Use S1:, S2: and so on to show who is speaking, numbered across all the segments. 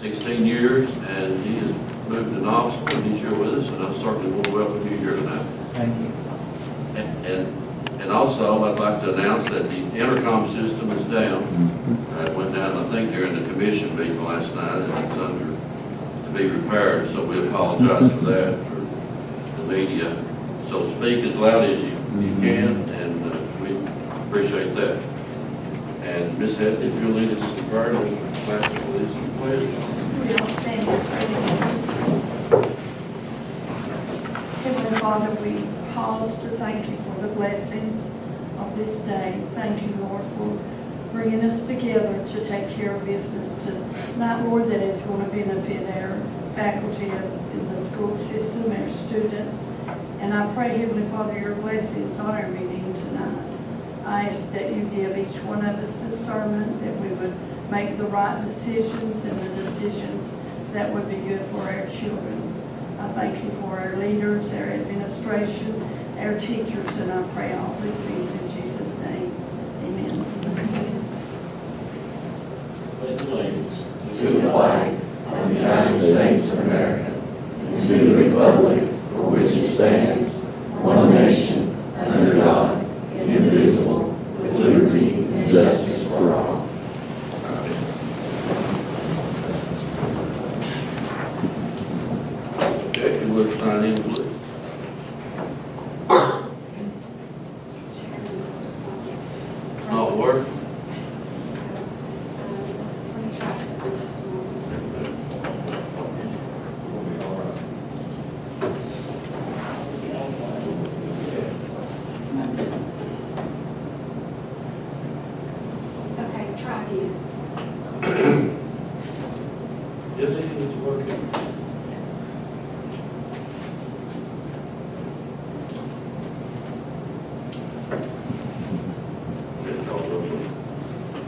S1: 16 years, and he has moved to Knoxville, and he's here with us, and I certainly want to welcome you here tonight.
S2: Thank you.
S1: And also, I'd like to announce that the intercom system is down. It went down, I think, during the commission meeting last night, and it's under to be repaired, so we apologize for that, for the media. So speak as loud as you can, and we appreciate that. And Ms. Headley, if you'll lead us in prayer, Mr. Master, please, and pledge.
S3: We all stand and pray. Heavenly Father, we pause to thank you for the blessings of this day. Thank you, Lord, for bringing us together to take care of business tonight, Lord, that is going to benefit our faculty in the school system, our students. And I pray, Heavenly Father, your blessings on our meeting tonight. I ask that you give each one of us discernment, that we would make the right decisions and the decisions that would be good for our children. I thank you for our leaders, our administration, our teachers, and I pray all these things in Jesus' name. Amen.
S4: Pledge allegiance to the flag of the United States of America and to the republic for which it stands, one nation, under God, indivisible, with liberty and justice for all.
S1: Okay, if you would sign in, please. It's not working.
S3: Okay, try again.
S1: Yes, it's working. Okay, call roll, please.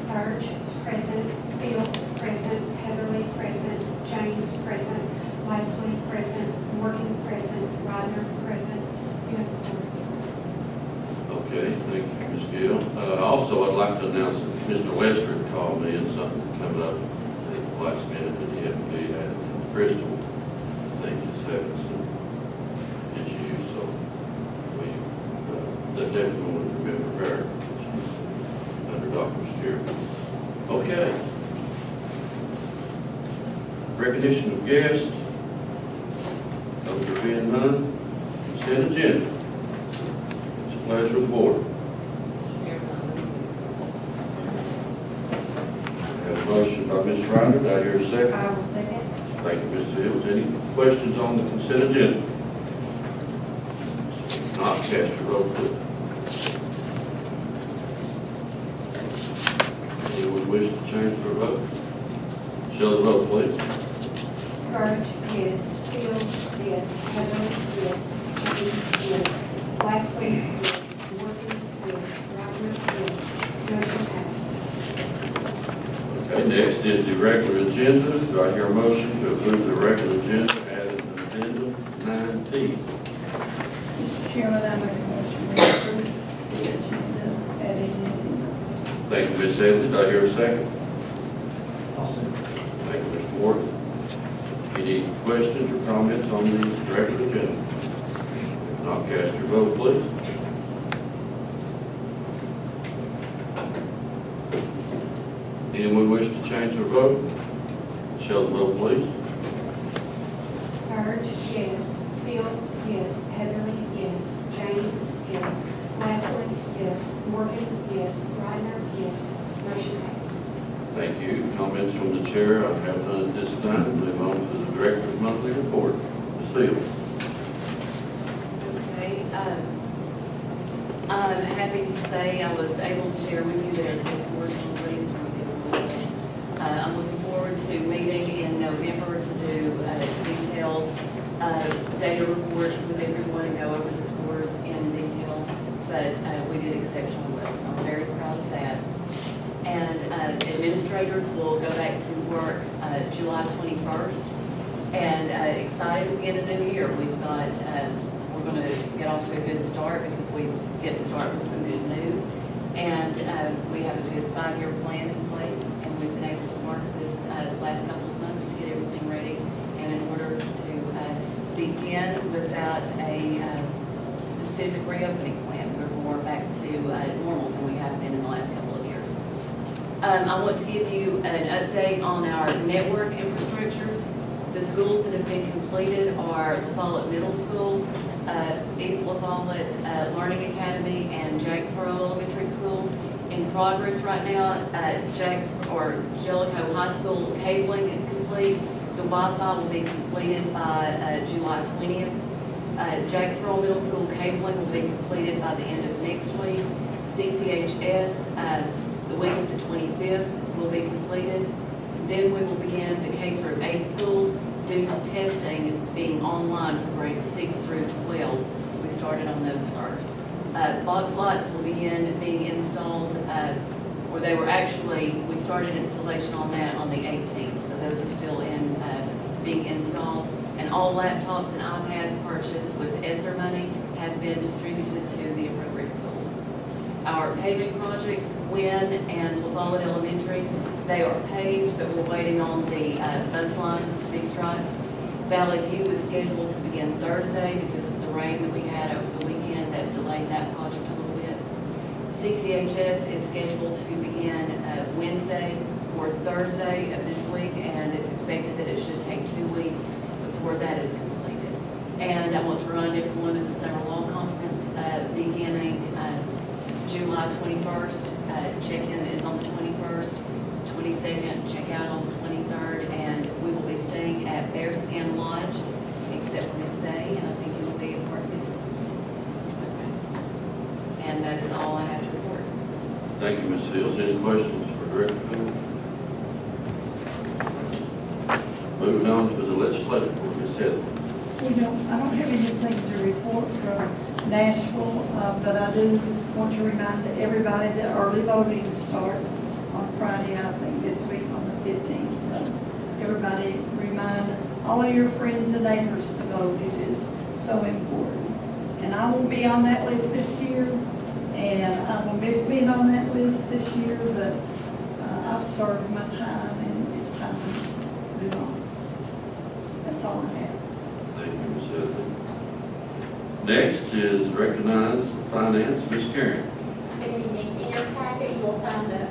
S5: Burge, present. Fields, present. Heatherly, present. James, present. Wesley, present. Morgan, present. Ryder, present. You have the words.
S1: Okay, thank you, Ms. Gill. Also, I'd like to announce that Mr. Lester called me and something come up at the last minute that he had to be at Crystal. I think he's having some issues, so we definitely want to remember her. She's under doctor's care. Okay. Recognition of guests. There being none, consent agenda. It's a pleasure of the board. I have a motion by Ms. Ryder. Do I hear a second?
S3: I will second.
S1: Thank you, Ms. Fields. Any questions on the consent agenda? If not, cast your vote, please. Anyone wish to change their vote? Show the vote, please.
S5: Burge, yes. Fields, yes. Heatherly, yes. James, yes. Wesley, yes. Morgan, yes. Ryder, yes. Motion passed.
S1: Okay, next is the regular agenda. Do I hear a motion to approve the regular agenda added to addendum 9T?
S3: Mr. Chairman, I make a motion to approve the agenda adding amendments.
S1: Thank you, Ms. Headley. Do I hear a second?
S2: I'll second.
S1: Thank you, Mr. Morgan. Any questions or comments on the regular agenda? If not, cast your vote, please. Anyone wish to change their vote? Show the vote, please.
S5: Burge, yes. Fields, yes. Heatherly, yes. James, yes. Wesley, yes. Morgan, yes. Ryder, yes. Motion passed.
S1: Thank you. Comments from the chair? I have none at this time. Move on to the director's monthly report. Ms. Fields.
S6: Okay, I'm happy to say I was able to share with you that our test scores were released from the I'm looking forward to meeting in November to do a detailed data report with everyone and go over the scores in detail, but we did exceptionally well, so I'm very proud of that. And administrators will go back to work July 21st, and excited to begin a new year. We've got, we're going to get off to a good start because we get to start with some good news. And we have a good 5-year plan in place, and we've been able to work this last couple of months to get without a specific reopening plan. We're more back to normal than we have been in the last couple of years. I want to give you an update on our network infrastructure. The schools that have been completed are La Follette Middle School, East La Follette Learning Academy, and Jacksboro Elementary School. In progress right now, Jellicoe High School cabling is complete. The Wi-Fi will be completed by July 20th. Jacksboro Middle School cabling will be completed by the end of next week. CCHS, the week of the 25th, will be completed. Then we will begin the K through 8 schools due to testing being online for grades 6 through 12. We started on those first. Box lights will begin being installed, or they were actually, we started installation on that on the 18th, so those are still in, being installed. And all laptops and iPads purchased with ESSER money have been distributed to the appropriate schools. Our paving projects, Wynn and La Follette Elementary, they are paved, but we're waiting on the bus lines to be striped. Valley View is scheduled to begin Thursday because of the rain that we had over the weekend that delayed that project a little bit. CCHS is scheduled to begin Wednesday or Thursday of this week, and it's expected that it should take 2 weeks before that is completed. And I want to remind everyone of the Summer Law Conference beginning July 21st. Check-in is on the 21st, 22nd, check-out on the 23rd, and we will be staying at Bearskin Lodge, except for Miss Day, and I think it will be a part of this. And that is all I have to report.
S1: Thank you, Ms. Fields. Any questions for Director Campbell? Moving on to the legislative board, Ms. Heather.
S3: I don't have anything to report from Nashville, but I do want to remind everybody that early voting starts on Friday, I think this week on the 15th. So everybody remind all of your friends and neighbors to vote. It is so important. And I won't be on that list this year, and I will miss being on that list this year, but I've served my time and it's time to move on. That's all I have.
S1: Thank you, Ms. Heather. Next is recognize finance, Ms. Karen.
S7: Good evening. In your packet, you will find the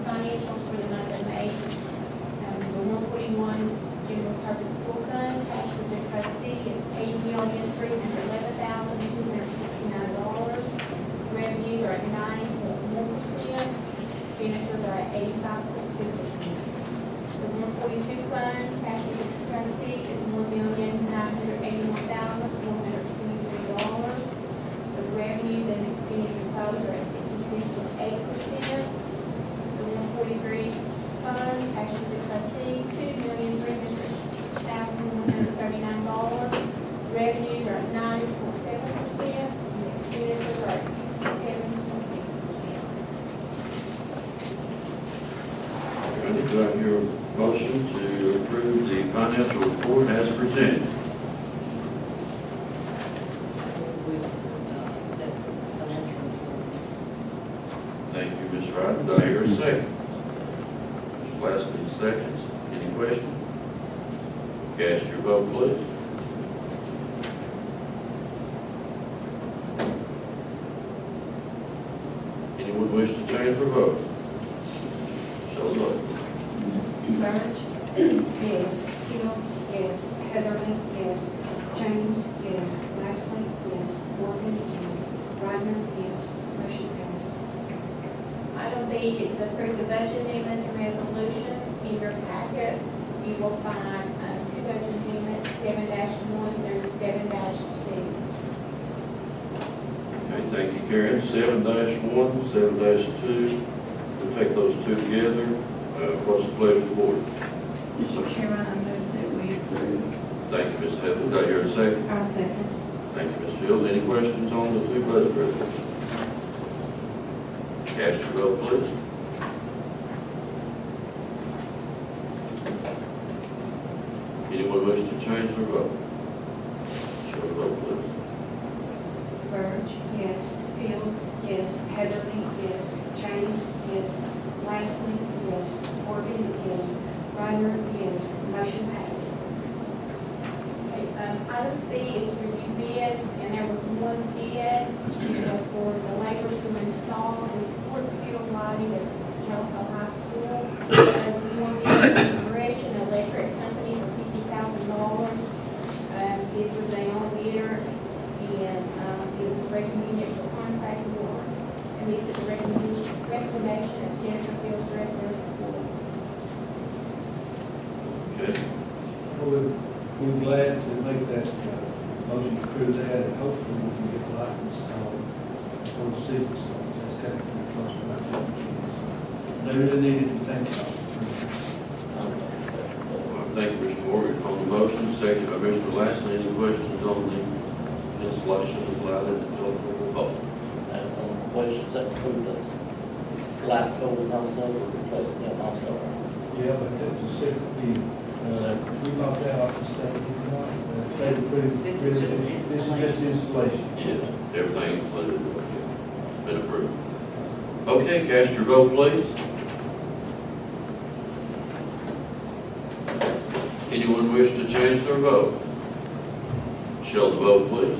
S7: financials for the month of May. The 141 general purpose school fund, cash with the trustee is $8,311,269. Revenues are at 9.1%. Expenditures are at 85.2%. The 142 fund, cash with the trustee is $1,981,423. The revenues and expenditures total are at 62.8%. The 143 fund, cash with the trustee, $2,300,139. Revenues are at 90.7%, and expenditures are at 67.6%.
S1: Do I hear a motion to approve the financial report as presented? Thank you, Ms. Ryder. Do I hear a second? Mr. Lashley, seconds. Any questions? Cast your vote, please. Anyone wish to change their vote? Show the vote.
S5: Burge? Yes. Fields? Yes. Heatherly? Yes. James? Yes. Leslie? Yes. Morgan? Yes. Ryder? Yes. Motion passed.
S7: Item B is to approve the budget amendments and resolution. In your packet, you will find two budget amendments, 7-1 through 7-2.
S1: Okay, thank you, Karen. 7-1, 7-2. We'll take those two together. What's the pleasure of the board?
S3: Mr. Chairman, I move that we approve.
S1: Thank you, Ms. Heather. Do I hear a second?
S5: I'll second.
S1: Thank you, Ms. Fields. Any questions on the two budget resolutions? Cast your vote, please. Anyone wish to change their vote? Show the vote, please.
S5: Burge? Yes. Fields? Yes. Heatherly? Yes. James? Yes. Leslie? Yes. Morgan? Yes. Ryder? Yes. Motion passed.
S7: Okay, item C is to review bids, and there was one bid. It was for the labor to install the sports field lighting at Jellicoe High School. There was one bid from Gresham Electric Company for $50,000. This was the only bidder, and it was recommended for contract award. And this is a recommendation of Jennifer Fields, Director of Schools.
S1: Okay,
S2: We're glad to make that motion to approve that, and hopefully we can get the lights installed before the season starts. That's got to be close to about 10 years. They really needed to think about it.
S1: thank you, Mr. Morgan, on the motion, second by Mr. Lashley. Any questions on the installation of lighting at the telephone pole?
S8: Questions that include those light poles also, or replacing them also.
S2: Yeah, but that was a separate deal. We bought that off the state, did we not? State approved.
S6: This is just an
S2: This is just the installation.
S1: Yeah, everything included, it's been approved. Okay, cast your vote, please. Anyone wish to change their vote? Show the vote, please.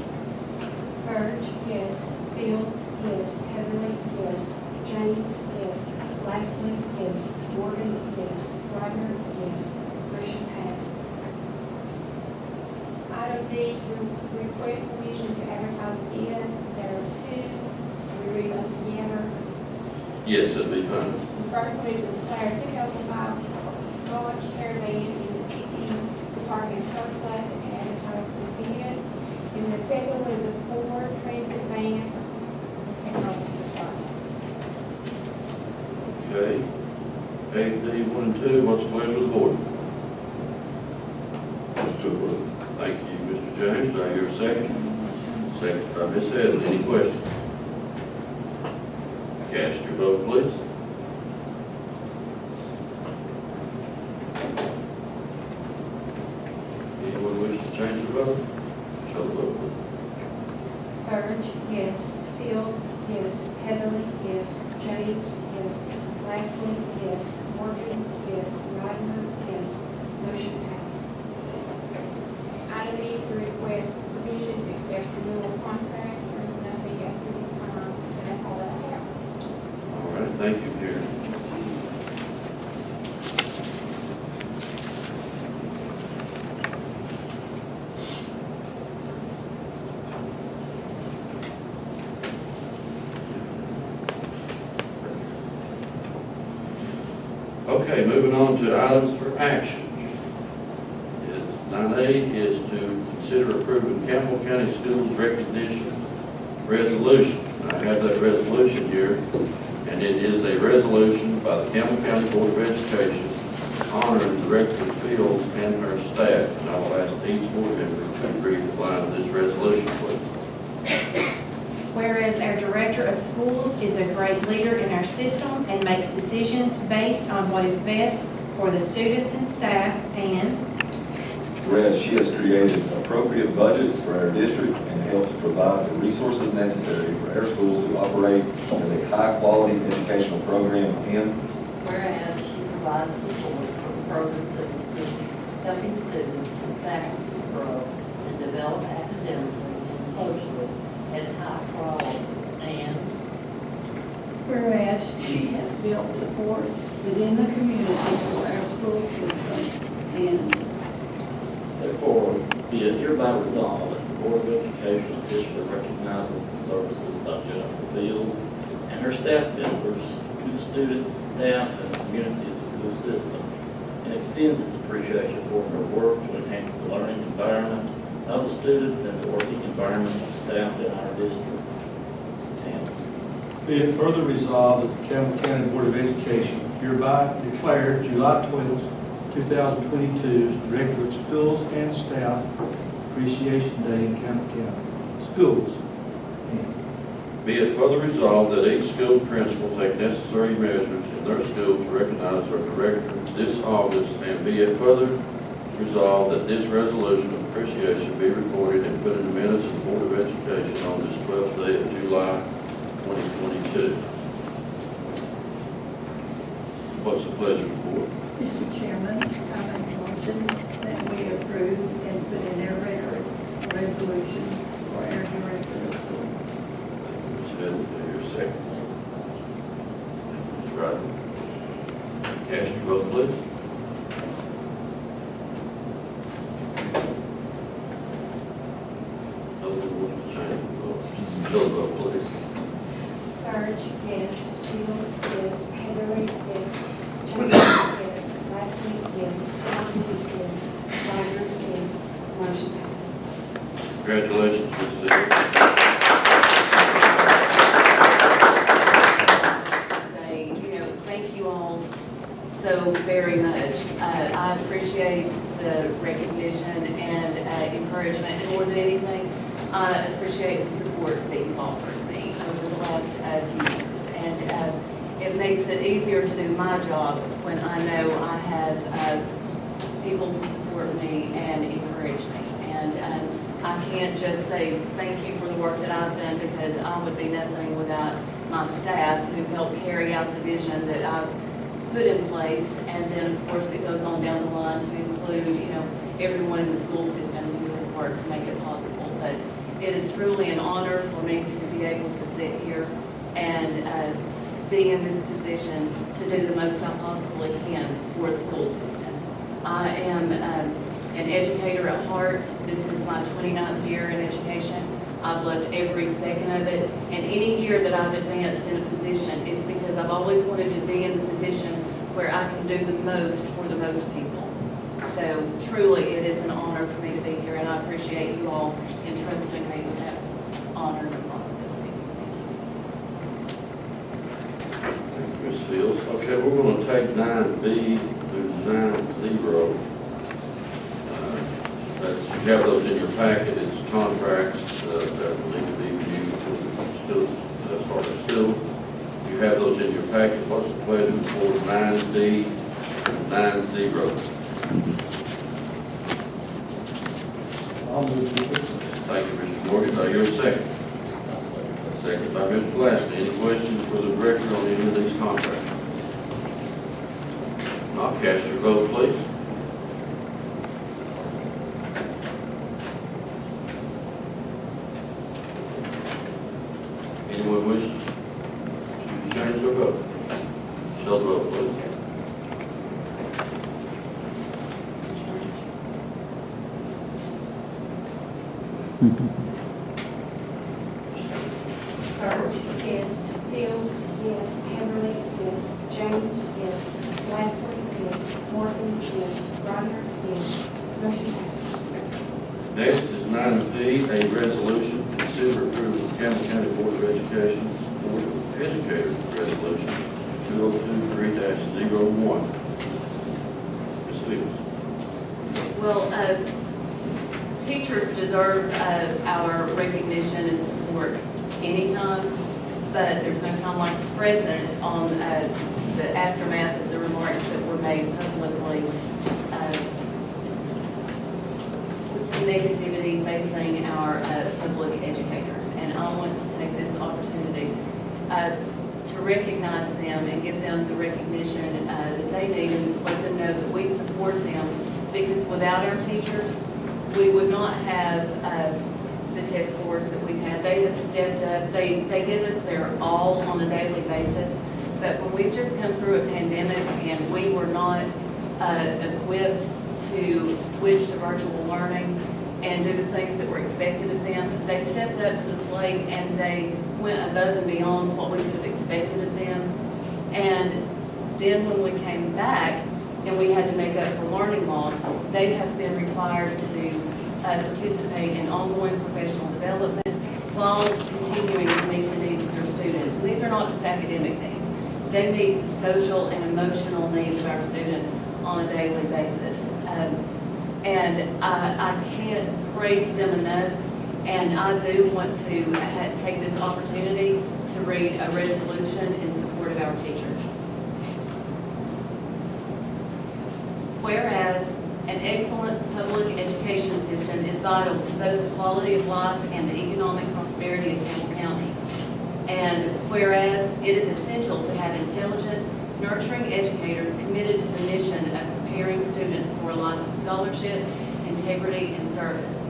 S5: Burge, yes. Fields, yes. Heatherly, yes. James, yes. Lastly, yes. Morgan, yes. Ryder, yes. Motion passed.
S7: Item D, to request permission to advertise bids. There are two. We read those together.
S1: Yes, that'd be fine.
S7: The first one is to declare 2005 Dodge Caravan in the city department surplus and advertise for bids. And the second one is a Ford Transit van for technology department.
S1: Okay. 8D, 1 and 2, what's the pleasure of the board?
S4: Motion to approve.
S1: Thank you, Mr. James. Do I hear a second? Second by Ms. Headley. Any questions? Cast your vote, please. Anyone wish to change their vote? Show the vote, please.
S5: Burge, yes. Fields, yes. Heatherly, yes. James, yes. Lastly, yes. Morgan, yes. Ryder, yes. Motion passed.
S7: Item E is to request permission to accept renewal contracts. There's nothing at this time, and that's all that I have.
S1: All right, thank you, Karen. Okay, moving on to items for action. 9A is to consider approving Campbell County Schools recognition resolution. I have that resolution here, and it is a resolution by the Campbell County Board of Education honoring Director Fields and her staff. And I will ask each board member to read the line of this resolution, please.
S9: Whereas our Director of Schools is a great leader in our system and makes decisions based on what is best for the students and staff, and
S10: whereas she has created appropriate budgets for our district and helped provide the resources necessary for our schools to operate as a high-quality educational program, and
S11: whereas she provides support for the programs of the school, helping students and faculty grow and develop academically and socially as high priorities, and
S3: Whereas she has built support within the community for our school system, and
S8: Therefore, be it hereby resolved that the Board of Education officially recognizes the services of Jennifer Fields and her staff members to the students, staff, and the community of the school system, and extends its appreciation for her work to enhance the learning environment of the students and the working environment of staff in our district. And
S2: Be it further resolved that the Campbell County Board of Education hereby declare July 12, 2022 as Director of Schools and Staff Appreciation Day in Campbell County Schools. And
S1: Be it further resolved that each school principal take necessary measures in their school to recognize their director this August, and be it further resolved that this resolution of appreciation be recorded and put in the minutes of the Board of Education on this 12th day of July, 2022. What's the pleasure of the board?
S3: Mr. Chairman, I make a motion that we approve and put in our record a resolution for our director of schools.
S1: Ms. Hill, do your second. Ms. Ryder. Cast your vote, please. No one wants to change the vote. Show the vote, please.
S5: Birch, yes. Fields, yes. Heatherly, yes. James, yes. Wesley, yes. Morgan, yes. Ryder, yes. Motion passed.
S1: Congratulations, Mrs. Hill.
S6: Say, thank you all so very much. I appreciate the recognition and encouragement, and more than anything, I appreciate the support that you've offered me over the last few years. And it makes it easier to do my job when I know I have people to support me and encourage me. And I can't just say thank you for the work that I've done, because I would be nothing without my staff who helped carry out the vision that I've put in place. And then, of course, it goes on down the line to include, everyone in the school system who has worked to make it possible. But it is truly an honor for me to be able to sit here and be in this position to do the most I possibly can for the school system. I am an educator at heart. This is my 29th year in education. I've loved every second of it. And any year that I've advanced in a position, it's because I've always wanted to be in the position where I can do the most for the most people. So truly, it is an honor for me to be here, and I appreciate you all entrusting me with that honor and responsibility.
S1: Thank you, Ms. Fields. Okay, we're going to take 9B through 90. You have those in your packet. It's contracts that will need to be reviewed to students, as far as still. You have those in your packet. What's the pleasure for 9D and 90?
S2: I'll move to it.
S1: Thank you, Mr. Morgan. Do I hear a second? Second by Mr. Lashley. Any questions for the director on any of these contracts? I'll cast your vote, please. Anyone wishes to change their vote? Show the vote, please.
S5: Birch, yes. Fields, yes. Heatherly, yes. James, yes. Wesley, yes. Morgan, yes. Ryder, yes. Motion passed.
S1: Next is 9D, a resolution, consider approval of Campbell County Board of Education's Board of Educators Resolution 2023-01. Ms. Fields.
S6: Well, teachers deserve our recognition and support anytime, but there's no time like the present on the aftermath of the remarks that were made publicly with some negativity facing our public educators. And I want to take this opportunity to recognize them and give them the recognition that they need, and let them know that we support them, because without our teachers, we would not have the test scores that we've had. They have stepped up. They give us their all on a daily basis. But when we've just come through a pandemic and we were not equipped to switch to virtual learning and do the things that were expected of them, they stepped up to the plate and they went above and beyond what we could have expected of them. And then when we came back and we had to make up for learning loss, they have been required to participate in ongoing professional development while continuing to meet the needs of their students. And these are not just academic needs. They meet the social and emotional needs of our students on a daily basis. And I can't praise them enough. And I do want to take this opportunity to read a resolution in support of our teachers. Whereas an excellent public education system is vital to both the quality of life and the economic prosperity of Campbell County. And whereas it is essential to have intelligent, nurturing educators committed to the mission of preparing students for a life of scholarship, integrity, and service.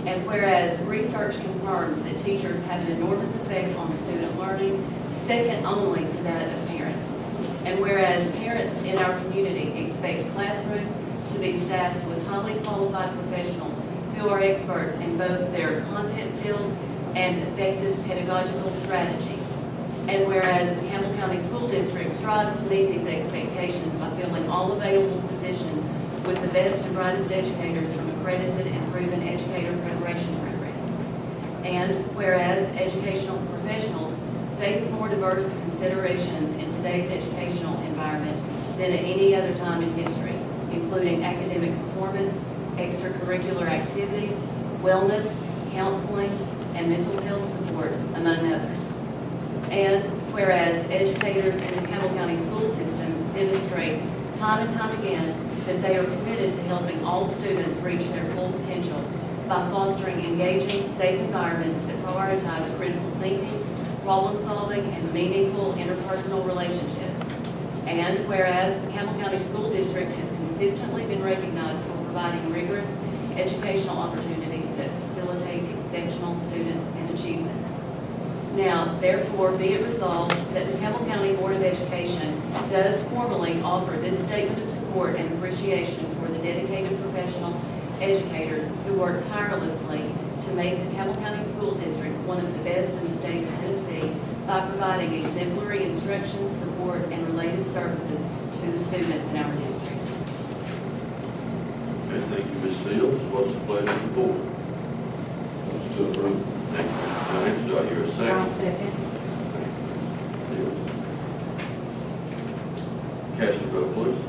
S6: And whereas research confirms that teachers have an enormous effect on student learning, second only to that of parents. And whereas parents in our community expect classrooms to be staffed with highly qualified professionals who are experts in both their content fields and effective pedagogical strategies. And whereas the Campbell County School District strives to meet these expectations by filling all available positions with the best and brightest educators from accredited and proven educator preparation programs. And whereas educational professionals face more diverse considerations in today's educational environment than at any other time in history, including academic performance, extracurricular activities, wellness, counseling, and mental health support, among others. And whereas educators in the Campbell County school system demonstrate time and time again that they are committed to helping all students reach their full potential by fostering engaging, safe environments that prioritize critical thinking, problem solving, and meaningful interpersonal relationships. And whereas the Campbell County School District has consistently been recognized for providing rigorous educational opportunities that facilitate exceptional students and achievements. Now, therefore, be it resolved that the Campbell County Board of Education does formally offer this statement of support and appreciation for the dedicated professional educators who work tirelessly to make the Campbell County School District one of the best in the state of Tennessee by providing exemplary instruction, support, and related services to the students in our district.
S1: Okay, thank you, Ms. Fields. What's the pleasure of the board?
S10: Motion to approve.
S1: Thank you, Mr. James. Do I hear a
S9: I'll
S1: second?
S9: second.
S1: Cast your vote, please.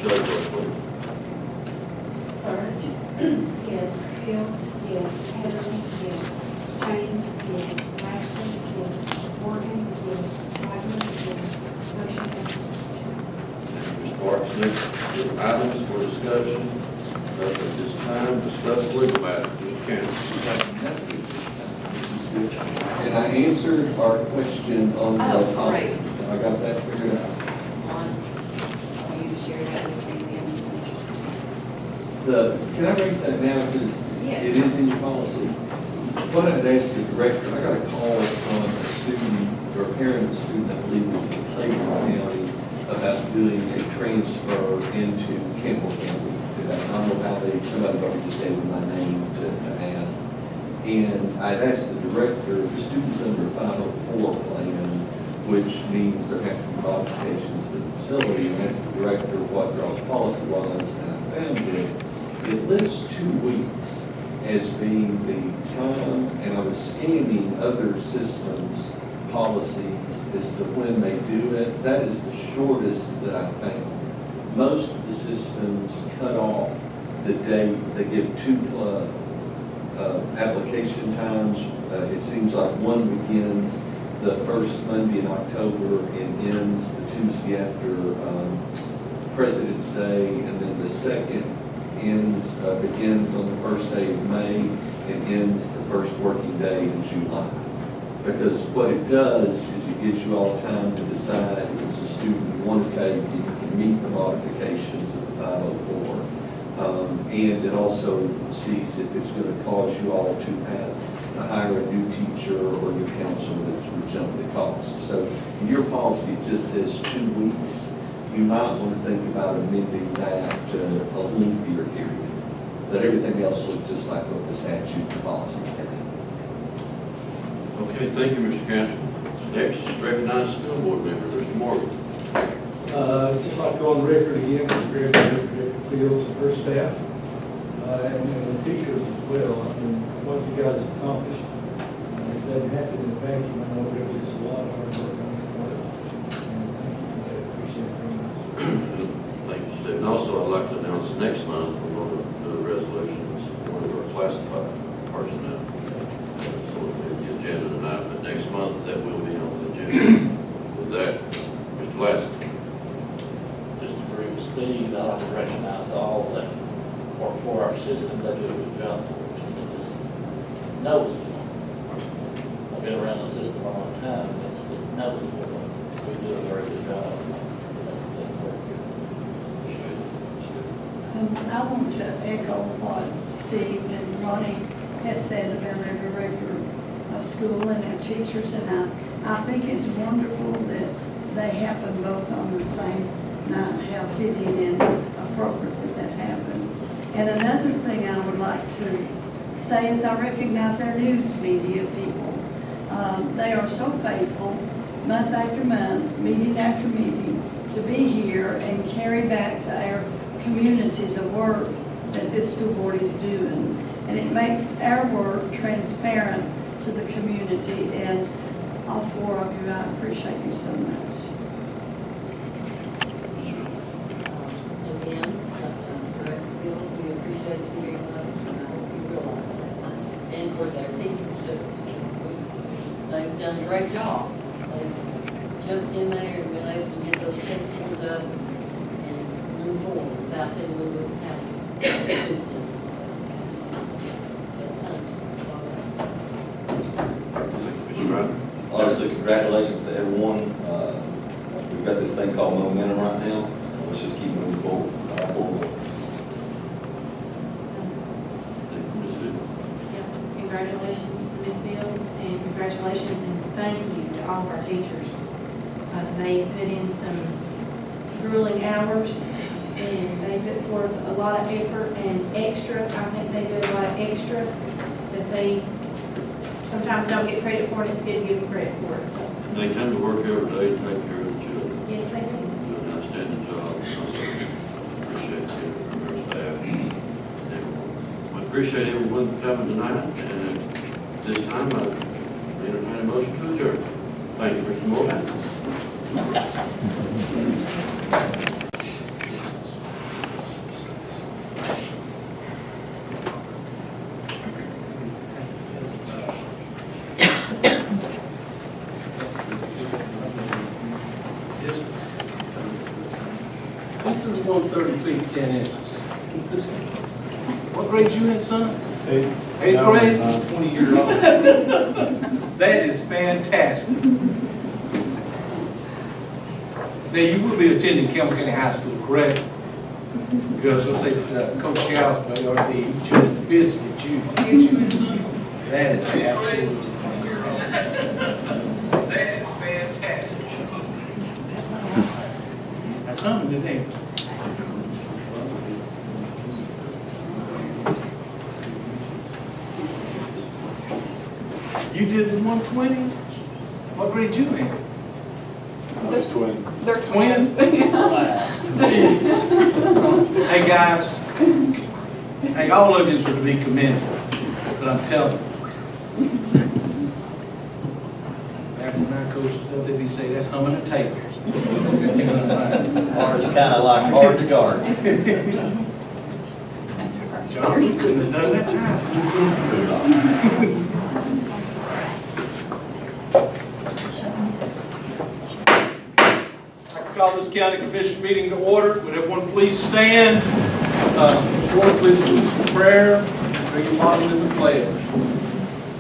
S1: Show your vote, please.
S5: Bird? Yes. Fields? Yes. Heatherly? Yes. James? Yes. Wesley? Yes. Morgan? Yes. Ryder? Yes. Motion passes.
S1: Mr. Parks, next items for discussion. At this time, discuss legal matters. Mr. Campbell.
S12: And I answered our question on the
S6: Oh,
S12: policy,
S6: great.
S12: so I got that figured out.
S6: I want you to share that with me
S12: Can I raise that now, because
S6: Yes.
S12: it is in your policy? What I'd ask the director, I got a call from a student, or a parent of a student, I believe it was in Clayton County, about doing a transfer into Campbell County. I don't know how somebody's already just gave me my name to ask. And I'd asked the director, the student's under a 504 plan, which means there have to be modifications to the facility, and asked the director what y'all's policy was, and I found it lists 2 weeks as being the time, and I was scanning other systems' policies as to when they do it. That is the shortest that I found. Most of the systems cut off the date. They give 2 application times. It seems like one begins the first Monday in October and ends the Tuesday after President's Day, and then the second begins on the first day of May and ends the first working day in July. Because what it does is it gives you all time to decide if it's a student you want to take and you can meet the modifications of the 504. And it also sees if it's going to cause you all to have to hire a new teacher or new counselor that would jump the cost. So in your policy, it just says 2 weeks. You might want to think about amending that to a lengthier period. But everything else looks just like what the statute and policy said.
S1: Okay, thank you, Mr. Campbell. Next is recognized school board member, Mr. Morgan.
S2: Just like to go on the record again, congratulate Director Fields and her staff, and the teachers as well. I mean, what you guys have accomplished, it doesn't happen in a vacuum. I know there was just a lot of hard work on your part. And thank you for that. Appreciate it very much.
S1: Thank you, Steve. And also, I'd like to announce next month, we're going to do a resolution for one of our classified personnel. So we'll be at the agenda tonight, but next month, that will be on the agenda. With that, Mr. Lassiter.
S8: Just to agree with Steve, I like to recognize all that work for our system. They do a good job for us. And it just noticeable. I've been around the system a long time. It's noticeable. We do a very good job.
S3: I want to echo what Steve and Ronnie has said about our director of school and our teachers, and I think it's wonderful that they happen both on the same night, how fitting and appropriate that happened. And another thing I would like to say is I recognize our news media people. They are so faithful, month after month, meeting after meeting, to be here and carry back to our community the work that this school board is doing. And it makes our work transparent to the community, and all four of you, I appreciate you so much.
S11: Again, Director Fields, we appreciate you very much, and I hope you realize that. And of course, our teachers too. They've done a great job. They've jumped in there and been able to get those test scores up and move forward. Without them, we wouldn't have two systems.
S1: Mr. Ryder?
S10: Obviously, congratulations to everyone. We've got this thing called momentum right now. Let's just keep moving forward.
S9: Congratulations to Ms. Fields, and congratulations and thank you to all of our teachers. They put in some grueling hours, and they put forth a lot of effort and extra. I think they do a lot of extra that they sometimes don't get credit for, and it's good to give them credit for it. So,
S1: They come to work every day to take care of the children.
S9: yes, they do.
S1: Do an outstanding job. Also appreciate you from our staff and everyone. We appreciate everyone coming tonight, and at this time, I entertain a motion to adjourn. Thank you, Mr. Moore.
S2: This is 130 feet, 10 inches. What grade you in, son? Eighth grade? 20 years old. That is fantastic. Now, you will be attending Campbell County High School, correct? Because let's say Coach Child's may already be children's business that you get you in, son. That is absolutely that is fantastic. That's something today. You did the 120? What grade you in?
S7: They're
S2: Twins? Hey, guys. Hey, all of you are to be commended, but I'm telling you. Back when I coached stuff, they'd say, that's humming a tape.
S4: Or it's kind of like hard to guard.
S2: John, you couldn't have done that time. Call this county commission meeting to order. Would everyone please stand? Lord, please do prayer. Bring your Father to the pledge.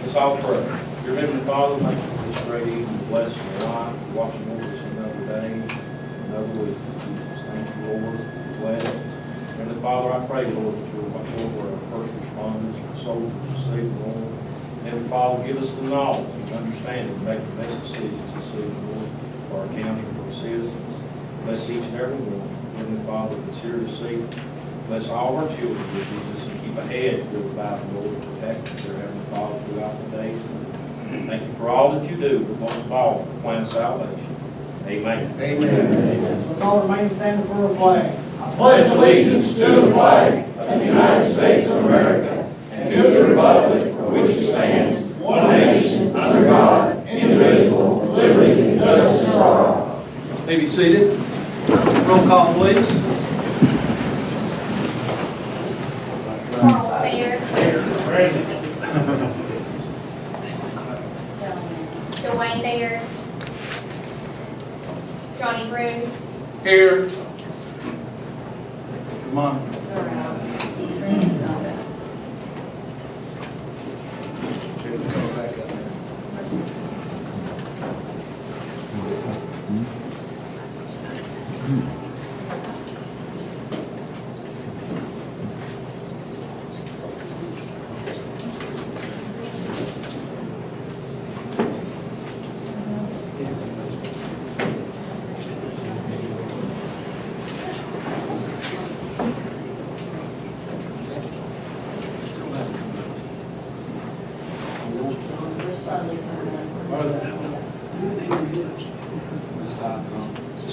S13: Let's all pray. Dear Heavenly Father, thank you for this great evening, bless your life, for watching over us another day, another week. Just thank you, Lord, for bless us. Heavenly Father, I pray, Lord, that you'll watch over our first responders, our soldiers, this evening, Lord. Heavenly Father, give us the knowledge and understanding to make the best decisions this evening, Lord, for our county, for our citizens. Bless each and every one, Heavenly Father, that's here this evening. Bless all our children, Lord Jesus, and keep a hedge about them, Lord, to protect them, dear Heavenly Father, throughout the days. Thank you for all that you do, but most of all, for the plan of salvation. Amen.
S2: Amen.
S14: Let's all remain standing for a flag.
S4: I pledge allegiance to the flag of the United States of America and to the republic for which it stands, one nation, under God, indivisible, with liberty and justice for all.
S2: May be seated. Roll call, please.
S7: Charles Baird. Dwayne Baird. Johnny Bruce.
S2: Here. Come on.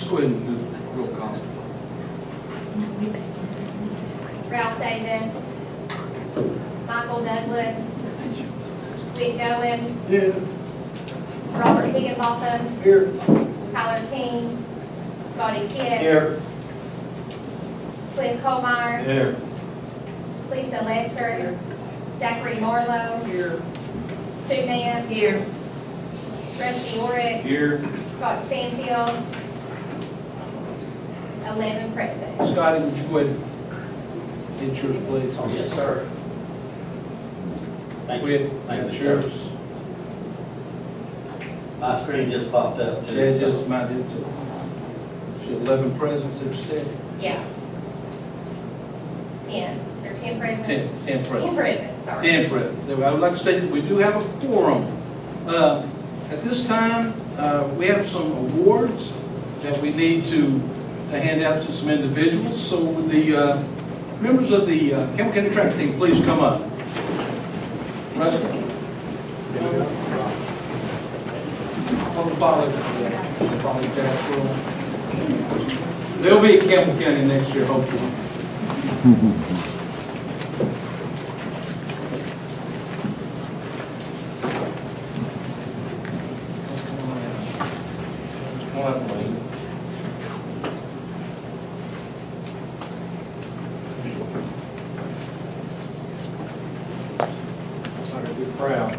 S2: go ahead and do roll call.
S7: Ralph Davis, Michael Douglas, Vic Goins,
S2: Yeah.
S7: Robert Higginbotham,
S2: Here.
S7: Tyler King, Scotty Pitts.
S2: Here.
S7: Cliff Colmeyer,
S2: Here.
S7: Lisa Lester, Zachary Marlowe,
S6: Here.
S7: Sue Nance,
S6: Here.
S7: Rusty Orick,
S2: Here.
S7: Scott Stanfield, 11 present.
S2: Scotty, would you go ahead and get yours, please?
S8: Yes, sir.
S2: Go ahead.
S15: Thank you,
S2: Yours.
S15: My screen just popped up too.
S2: Yeah, just mine did too. So 11 presents, have said.
S7: Yeah. 10. Is there 10 present?
S2: 10 presents.
S7: 10 present, sorry.
S2: 10 presents. I would like to state that we do have a quorum. At this time, we have some awards that we need to hand out to some individuals. So would the members of the Campbell County track team please come up. Rusty. Follow Jack's rule. They'll be at Campbell County next year, hopefully.
S13: Crowd. I'm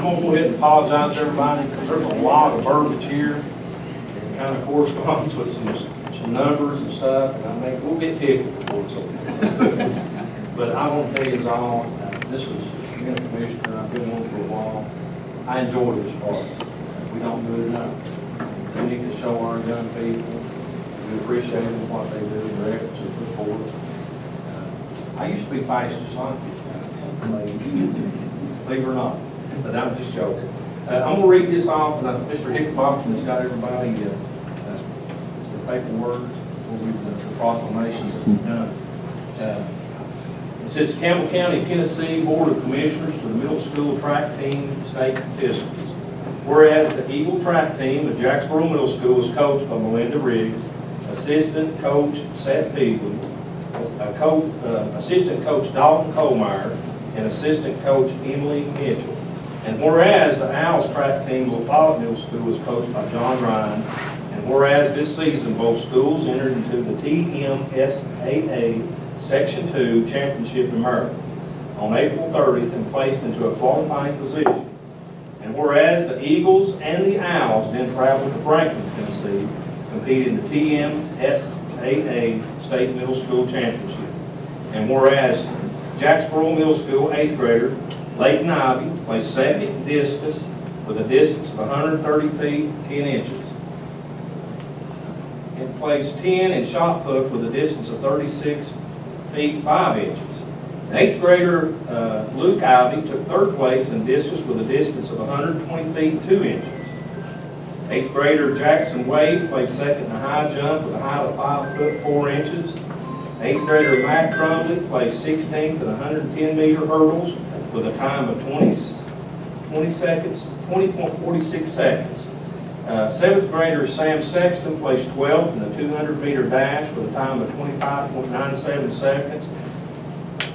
S13: gonna go ahead and apologize to everybody, because there's a lot of verbiage here, and kind of corresponds with some numbers and stuff, and we'll get technical for it, so. But I won't tell you all, this was, being a commissioner, I've been one for a while, I enjoy this part. We don't do it enough. We need to show our young people, we appreciate them, what they do, their efforts to put forward. I used to be fastest like these guys, believe it or not, but I'm just joking. I'm gonna read this off, and Mr. Hickenbotham has got everybody, the paperwork, the proclamations that we've done. It says Campbell County, Tennessee Board of Commissioners to the middle school track team state participants. Whereas the Eagle track team of Jacksboro Middle School is coached by Melinda Riggs, assistant coach Seth Beasley, assistant coach Dalton Colmeyer, and assistant coach Emily Mitchell. And whereas the Owls track team of Follett Middle School is coached by John Ryan, and whereas this season both schools entered into the TMSAA Section 2 Championship in Maryland on April 30th and placed into a qualifying position. And whereas the Eagles and the Owls then traveled to Franklin, Tennessee, compete in the TMSAA State Middle School Championship. And whereas Jacksboro Middle School 8th grader Leighton Ivy placed second in discus with a distance of 130 feet 10 inches. And placed 10 in shot put with a distance of 36 feet 5 inches. The 8th grader Luke Ivy took third place in discus with a distance of 120 feet 2 inches. 8th grader Jackson Wade placed second in a high jump with a height of 5 foot 4 inches. 8th grader Matt Crumley placed 16th in 110 meter hurdles with a time of 20.46 seconds. 7th grader Sam Sexton placed 12th in the 200 meter dash with a time of 25.97 seconds.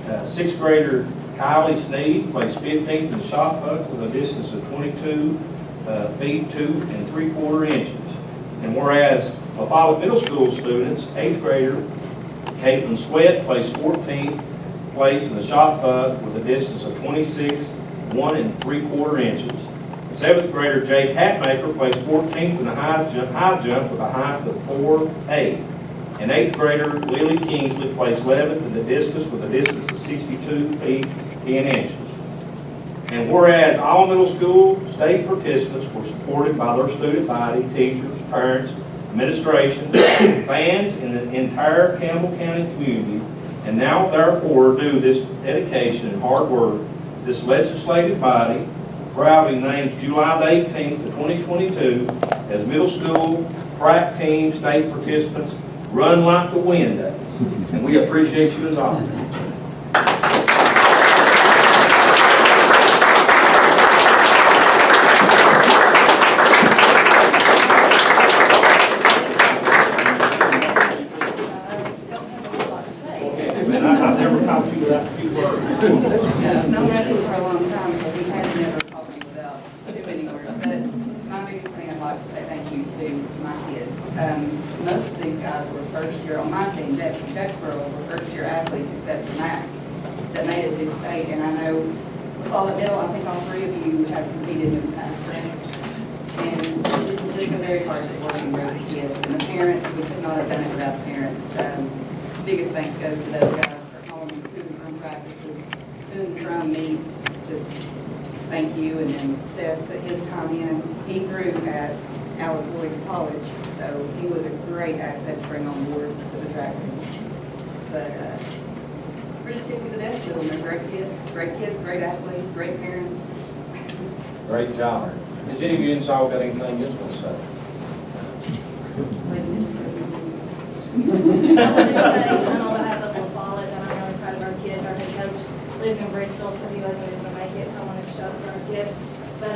S13: 6th grader Kylie Sneed placed 15th in the shot put with a distance of 22 feet 2 3/4 inches. And whereas the Follett Middle School students, 8th grader Caitlin Sweat placed 14th place in the shot put with a distance of 26 1 3/4 inches. 7th grader Jake Hatmaker placed 14th in the high jump with a height of 4'8". And 8th grader Lily Kingsley placed 11th in the discus with a distance of 62 feet 10 inches. And whereas all middle school state participants were supported by their student body, teachers, parents, administration, fans, and the entire Campbell County community, and now therefore due this dedication and hard work, this legislative body proudly names July the 18th of 2022 as middle school track team state participants Run Like the Wind Day. And we appreciate you as always.
S2: want you to ask a few words.
S16: Known Russell for a long time, so he has never called me without too many words. But my biggest thing I'd like to say thank you to my kids. Most of these guys were first year on my team, Jacksboro were first year athletes except for Mac, that made it to the state. And I know with all at Middle, I think all three of you have competed in the past. And this has just been very hard working with the kids. And the parents, we could not have done it without the parents. Biggest thanks goes to those guys for calling me food and drum practices, food and drum meets, just thank you. And then Seth put his time in. He threw at Alice Lloyd College, so he was a great asset to bring on board for the track team. But we're just taking the best of them. They're great kids, great athletes, great parents.
S13: Great job. Has any of you all got anything else to say?
S7: I want to say, on behalf of the fall, and I'm really proud of our kids. Our head coach lives in Bristol, so he wasn't able to make it, so I wanted to show up for our kids. But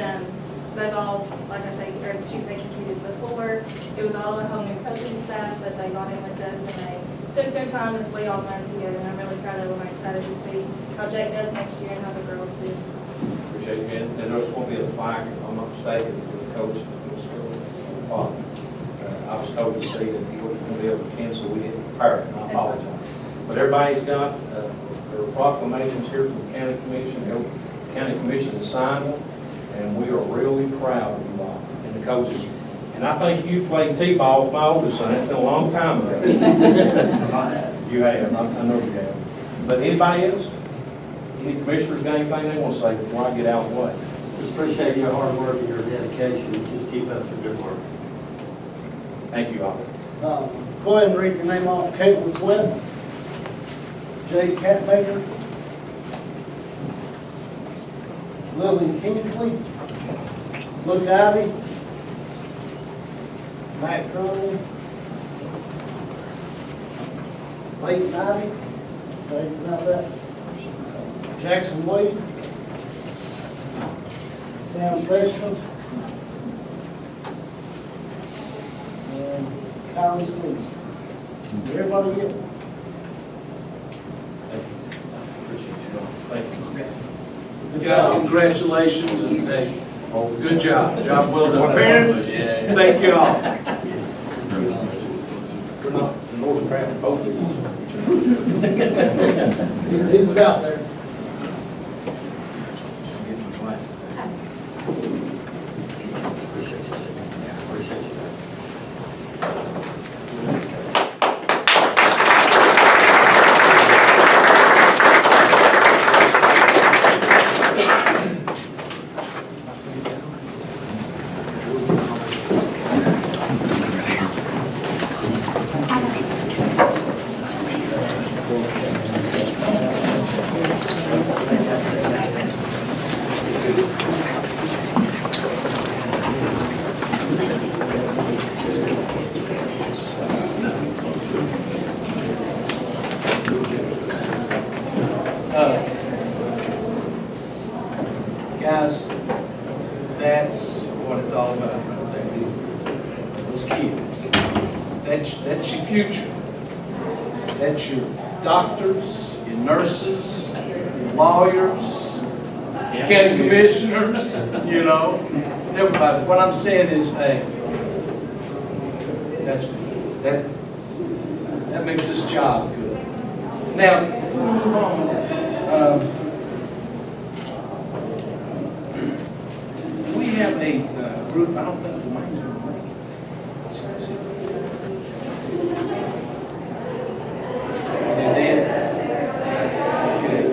S7: they've all, like I say, or she said, competed before. It was all a whole new coaching staff, but they got in with us, and they took their time as we all learned together. And I'm really proud of them. I'm excited to see how Jake does next year and how the girls do.
S13: Appreciate it, and there's going to be a plaque, if I'm not mistaken, for the coach of the school. I was told to say that he wasn't going to be able to attend, so we didn't prepare it, and I apologize. But everybody's got their proclamations here from the county commission. The county commission has signed them, and we are really proud of you all and the coaches. And I think you played t-ball with my oldest son. It's been a long time ago. You have, I know you have. But anybody else? Any commissioners got anything they want to say before I get out of the way?
S15: Just appreciate your hard work and your dedication. Just keep up the good work.
S13: Thank you all.
S14: Go ahead and read your name off. Caitlin Swift, Jay Catbaker, Lily Kingsley, Luke Ivy, Matt Curley, Leighton Ivy, say about that, Jackson Wade, Sam Sexton, and Kylie Sleazy. Did everybody get it?
S13: Thank you. Appreciate you all. Thank you.
S2: Guys, congratulations and hey, good job. Job well done. Parents, thank you all.
S13: We're not the North Craft Boaters.
S14: He's about there.
S13: Get my glasses out.
S2: Guys, that's what it's all about right there. Those kids. That's your future. That's your doctors, your nurses, your lawyers, county commissioners, you know, everybody. What I'm saying is, hey, that makes this job good. Now, before we move on, we have a group, I don't think the mine's going to work. They did? Okay.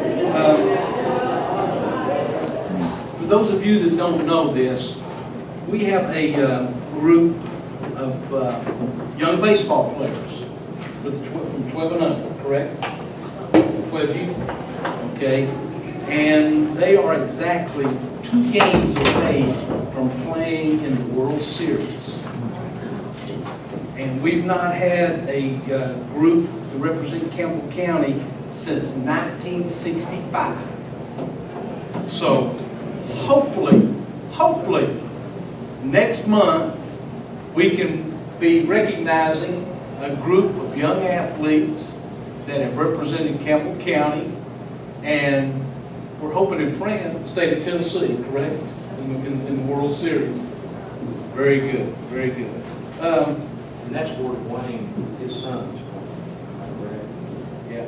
S2: For those of you that don't know this, we have a group of young baseball players from 12 and under, correct? 12 youth, okay? And they are exactly 2 games away from playing in the World Series. And we've not had a group to represent Campbell County since 1965. So hopefully, next month, we can be recognizing a group of young athletes that have represented Campbell County And we're hoping and praying the state of Tennessee, correct? In the World Series. Very good, very good.
S13: And that's where Wayne, his son is from.
S2: Yeah.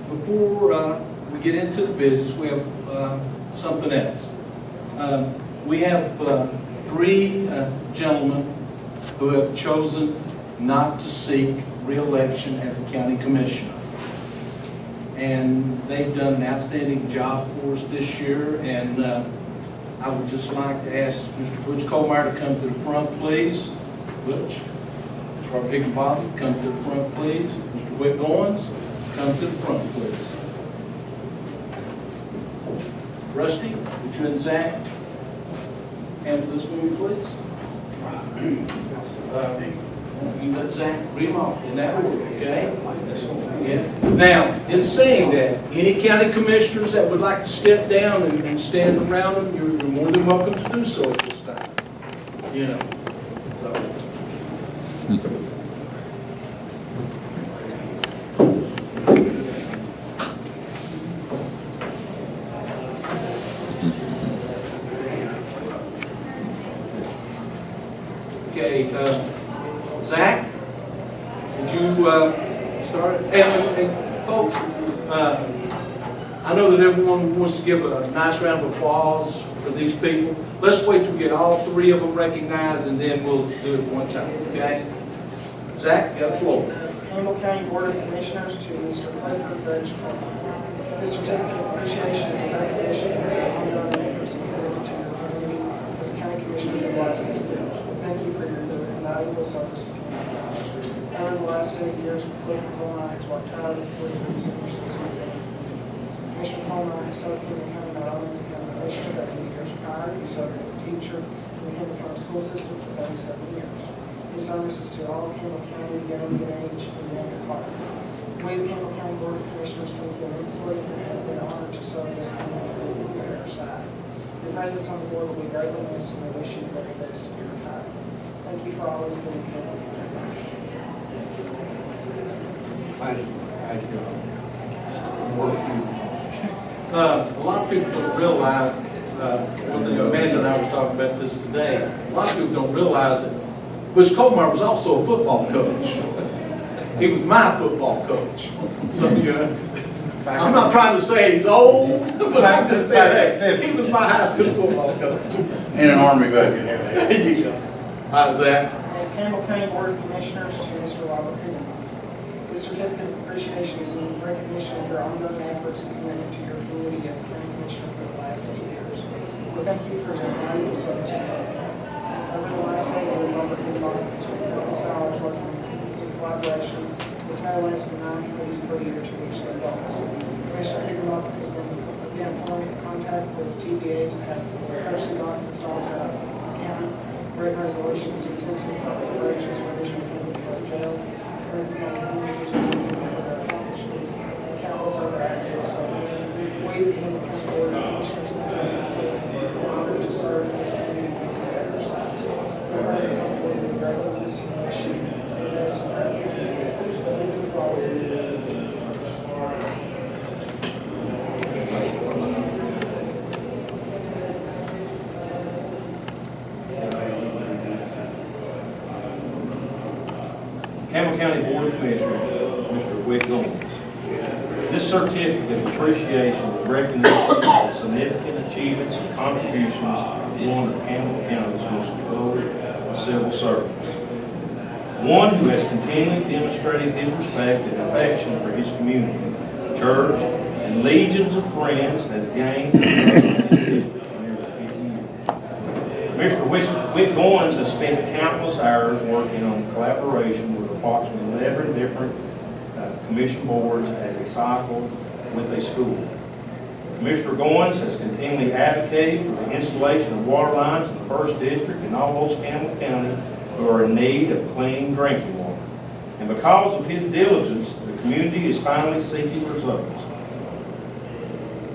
S2: Before we get into the business, we have something else. We have 3 gentlemen who have chosen not to seek re-election as a county commissioner. And they've done an outstanding job for us this year, and I would just like to ask Mr. Butch Colmeyer to come to the front, please. Butch. Robert Higginbotham, come to the front, please. Mr. Whit Goins, come to the front, please. Rusty, would you and Zach handle this for me, please? You let Zach read them off in that order, okay? Yeah. Now, in saying that, any county commissioners that would like to step down and stand around them, you're more than welcome to do so at this time. You know, so. Okay, Zach, would you start? And folks, I know that everyone wants to give a nice round of applause for these people. Let's wait till we get all 3 of them recognized, and then we'll do it one time, okay? Zach, you have the floor.
S14: Campbell County Board of Commissioners to Mr. Clifford Bridge. This certificate of appreciation is a recognition of your ongoing efforts and commitment to your community as a county commissioner for the last 8 years. Thank you for your invaluable service to community. Over the last 8 years, Clifford Colmeyer has worked tirelessly to distinguish the city. Commissioner Colmeyer has served Campbell County not only as a county commissioner, but 8 years prior, he served as a teacher in the Campbell County school system for 37 years. His services to all Campbell County, young in age, and young at heart. We, the Campbell County Board of Commissioners, thank you immensely and have been honored to serve this county from your side. Your presence on the board will be greatly missed, and I wish you the very best in your retirement. Thank you for always being Campbell County first.
S2: A lot of people don't realize, one thing Amanda and I were talking about this today, a lot of people don't realize that Butch Colmeyer was also a football coach. He was my football coach. So, you know, I'm not trying to say he's old, but I'm just saying, hey, he was my high school football coach.
S17: And an Army veteran.
S2: There you go. How's that?
S14: Campbell County Board of Commissioners to Mr. Robert Higginbotham. This certificate of appreciation is in recognition of your ongoing efforts and commitment to your community as a county commissioner for the last 8 years. We thank you for your valuable service to Campbell County. Over the last 8 years, Robert Higginbotham has spent countless hours working in collaboration with no less than 9 committees per year to reach their goals. Commissioner Higginbotham has been the point of contact with TVA to have courtesy dogs installed throughout the county, written resolutions to citizen corporations for additional funding for jail, recognizing individuals for their accomplishments, and countless other acts of service. We, the Campbell County Board of Commissioners, thank you immensely and honored to serve in this community from every side. Your presence on the board will be greatly missed, and wish you the best and proud community. Thank you for always being there.
S13: Campbell County Board of Commissioners, Mr. Whit Goins. This certificate of appreciation is recognition of the significant achievements and contributions of one of Campbell County's most devoted civil servants. One who has continually demonstrated his respect and affection for his community, church, and legions of friends has gained in nearly 50 years. Mr. Whit Goins has spent countless hours working on collaboration with approximately 11 different commission boards as a cycle with a school. Commissioner Goins has continually advocated for the installation of water lines in the 1st District and almost Campbell County who are in need of clean drinking water. And because of his diligence, the community is finally seeking results.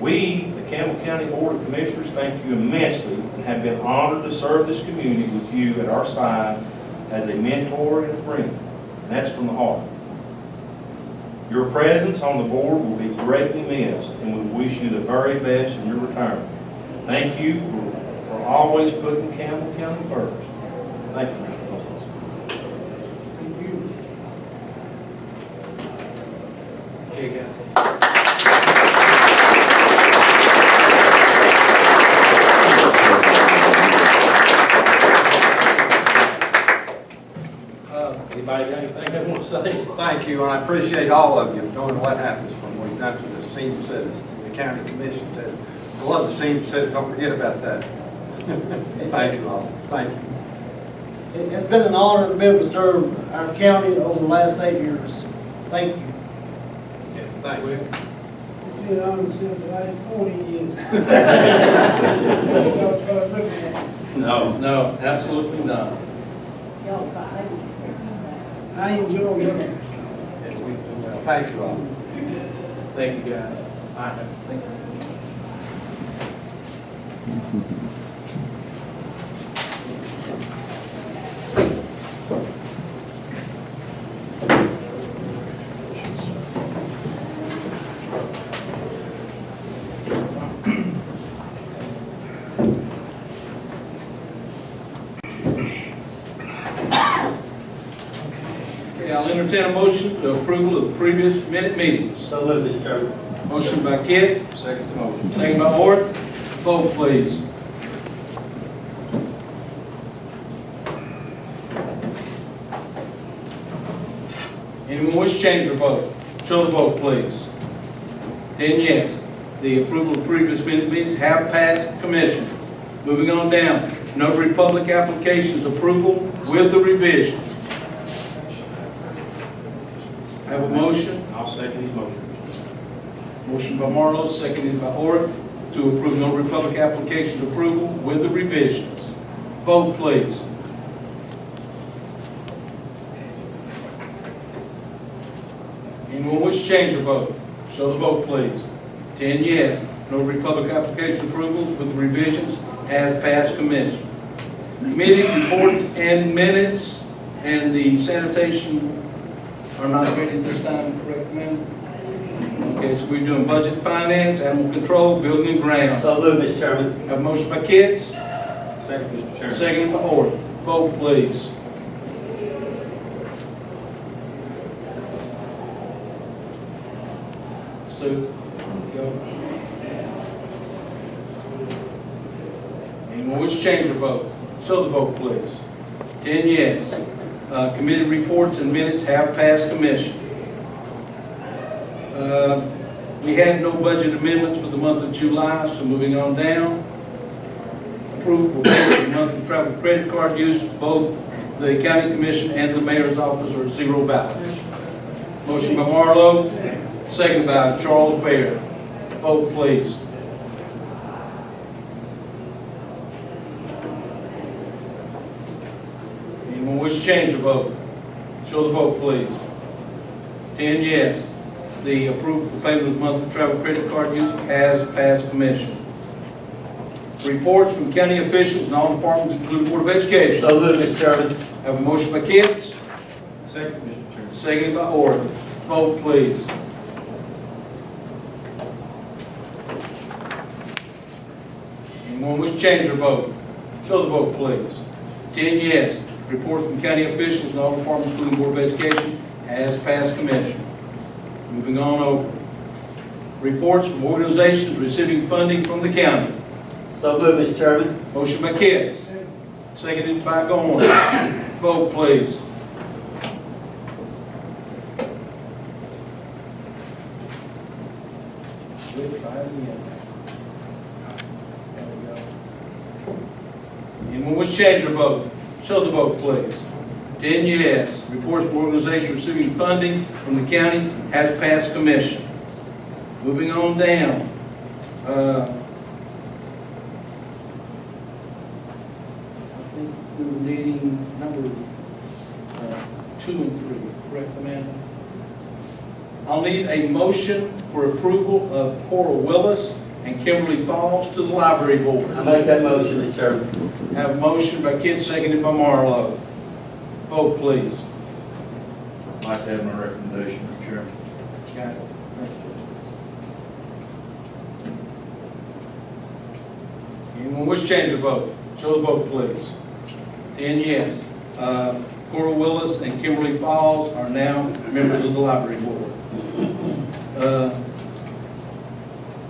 S13: We, the Campbell County Board of Commissioners, thank you immensely and have been honored to serve this community with you at our side as a mentor and a friend. And that's from the heart. Your presence on the board will be greatly missed, and we wish you the very best in your retirement. Thank you for always putting Campbell County first. Thank you, Mr. Wilson.
S2: Okay, guys.
S13: Anybody got anything they want to say?
S17: Thank you, and I appreciate all of you doing what happens from we've done to the senior citizens, the county commission says. I love the senior citizens, don't forget about that. Thank you all, thank you.
S18: It's been an honor to be able to serve our county over the last 8 years. Thank you.
S17: Yeah, thank you.
S18: It's been an honor since the last 40 years.
S2: No, absolutely not.
S18: I enjoy it.
S17: Thank you all.
S2: Thank you, guys. All right, thank you. Okay, I'll entertain a motion to approval of the previous minute meetings.
S15: So moved, Mr. Chairman.
S2: Motion by Kit. Second motion. Second by Ort. Vote, please. Anyone wish to change their vote? Show the vote, please. 10 yes. The approval of previous minute meetings have passed commission. Moving on down, notary public applications approval with the revisions. Have a motion?
S13: I'll second his motion.
S2: Motion by Marlowe, seconded by Ort, to approve notary public applications approval with the revisions. Vote, please. Anyone wish to change their vote? Show the vote, please. 10 yes. Notary public application approvals with the revisions has passed commission. Committee reports and minutes and the sanitation are not ready at this time, correct, ma'am? Okay, so we're doing budget, finance, animal control, building and grounds.
S15: So moved, Mr. Chairman.
S2: Have a motion by Kitts,
S13: Second, Mr. Chairman.
S2: second by Ort. Vote, please. Sue, go. Anyone wish to change their vote? Show the vote, please. 10 yes. Committee reports and minutes have passed commission. We had no budget amendments for the month of July, so moving on down. Approval of the monthly travel credit card use, both the county commission and the mayor's office are zero balance. Motion by Marlowe, second by Charles Baird. Vote, please. Anyone wish to change their vote? Show the vote, please. 10 yes. The approval for payment of monthly travel credit card use has passed commission. Reports from county officials and all departments, including Board of Education.
S15: So moved, Mr. Chairman.
S2: Have a motion by Kitts,
S13: Second, Mr. Chairman.
S2: seconded by Ort. Vote, please. Anyone wish to change their vote? Show the vote, please. 10 yes. Reports from county officials and all departments, including Board of Education, has passed commission. Moving on over. Reports from organizations receiving funding from the county.
S15: So moved, Mr. Chairman.
S2: Motion by Kitts, seconded by Gorn. Vote, please. Anyone wish to change their vote? Show the vote, please. 10 yes. Reports from organizations receiving funding from the county has passed commission. Moving on down. I think we were needing number 2 and 3, correct, Amanda? I'll need a motion for approval of Cora Willis and Kimberly Falls to the library board.
S15: I make that motion, Mr. Chairman.
S2: Have a motion by Kit, seconded by Marlowe. Vote, please.
S19: I'd like to have my recommendation, Mr. Chairman. Got it. Thank you. Anyone wish to change their vote? Show the vote, please. 10 yes. Cora Willis and Kimberly Falls are now members of the library board.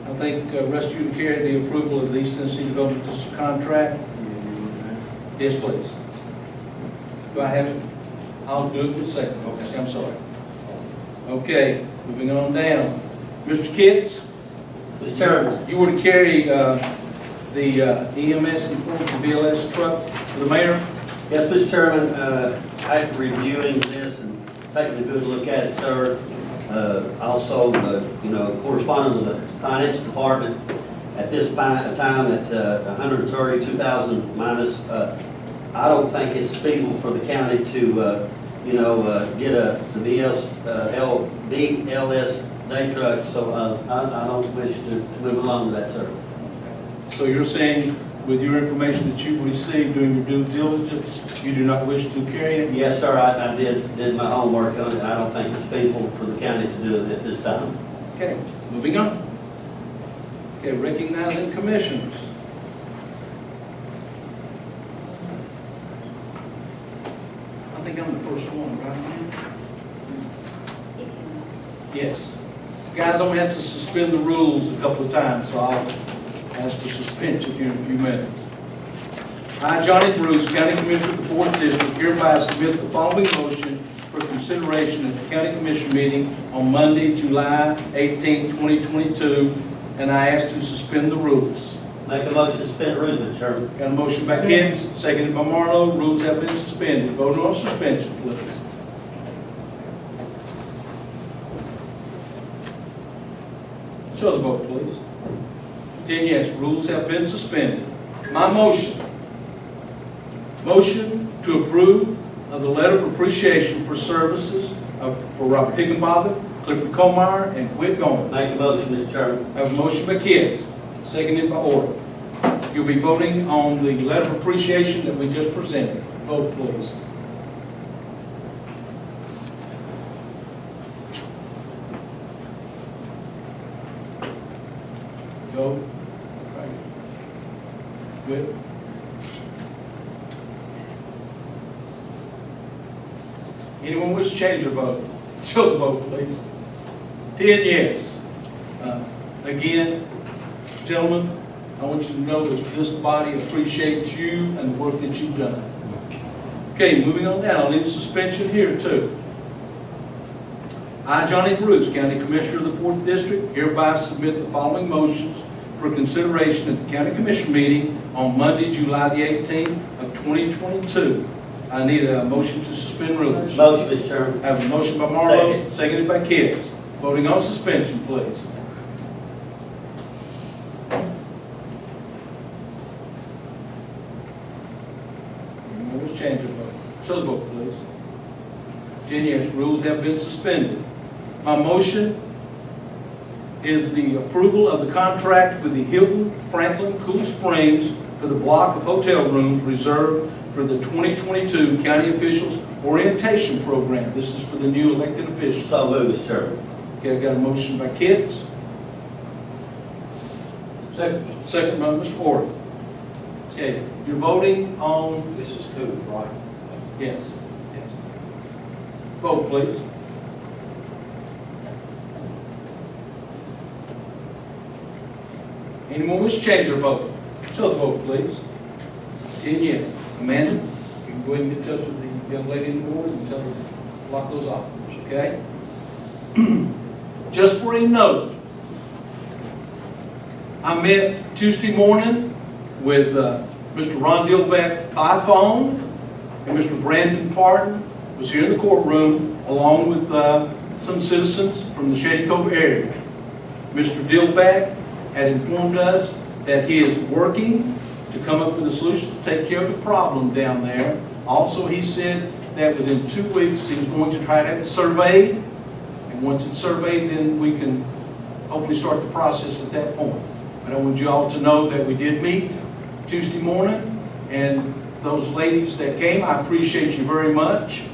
S19: I think rest of you can carry the approval of the East Tennessee Development District contract. Yes, please. Do I have it? I'll do it in a second. Okay, I'm sorry. Okay, moving on down. Mr. Kitts?
S15: Mr. Chairman.
S19: You were to carry the EMS and BLS truck to the mayor?
S15: Yes, Mr. Chairman, after reviewing this and taking a good look at it, sir, also, corresponding with the finance department at this time at $132,000 minus, I don't think it's feasible for the county to, get the BLS day truck, so I don't wish to move along with that, sir.
S19: So you're saying, with your information that you've received during your due diligence, you do not wish to carry it?
S15: Yes, sir, I did my homework on it. I don't think it's feasible for the county to do it at this time.
S19: Okay, moving on. Okay, recognizing commissioners. I think I'm the first one, right? Yes. Guys, I'm going to have to suspend the rules a couple of times, so I'll ask for suspension here in a few minutes. I, Johnny Bruce, County Commissioner of the 4th District, hereby submit the following motion for consideration at the County Commission meeting on Monday, July 18, 2022, and I ask to suspend the rules.
S15: Make a motion to suspend rules, Mr. Chairman.
S19: Got a motion by Kent, seconded by Marlowe. Rules have been suspended. Vote on suspension, please. Show the vote, please. 10 yes, rules have been suspended. My motion to approve of the letter of appreciation for services for Robert Higginbotham, Clifford Colmeyer, and Whit Gomes.
S15: Make a motion, Mr. Chairman.
S19: I have a motion by Kids, seconded by Order. You'll be voting on the letter of appreciation that we just presented. Vote, please. Go. Good. Anyone wish to change their vote? Show the vote, please. 10 yes. Again, gentlemen, I want you to know that this body appreciates you and the work that you've done. Okay, moving on down. I'll need suspension here too. I, Johnny Bruce, County Commissioner of the 4th District, hereby submit the following motions for consideration at the County Commission meeting on Monday, July the 18th of 2022. I need a motion to suspend rules.
S15: Motion, Mr. Chairman.
S19: I have a motion by Marlowe, seconded by Kids. Voting on suspension, please. Let's change the vote. Show the vote, please. 10 yes, rules have been suspended. My motion is the approval of the contract with the Hilton Franklin Cool Springs for the block of hotel rooms reserved for the 2022 County Officials Orientation Program. This is for the new elected officials.
S15: So moved, Mr. Chairman.
S19: Okay, I've got a motion by Kids. Second by Mr. Ford. Okay, you're voting on...
S15: This is cool, right?
S19: Yes, yes. Vote, please. Anyone wish to change their vote? Show the vote, please. 10 yes. Amanda, you can go ahead and get in touch with the young lady in the board and tell her to lock those off, okay? Just for a note, I met Tuesday morning with Mr. Ron Dillbeck by phone, and Mr. Brandon Parton was here in the courtroom along with some citizens from the Shady Cove area. Mr. Dillbeck had informed us that he is working to come up with a solution to take care of the problem down there. Also, he said that within 2 weeks he was going to try to have it surveyed, and once it's surveyed, then we can hopefully start the process at that point. But I want you all to know that we did meet Tuesday morning, and those ladies that came, I appreciate you very much.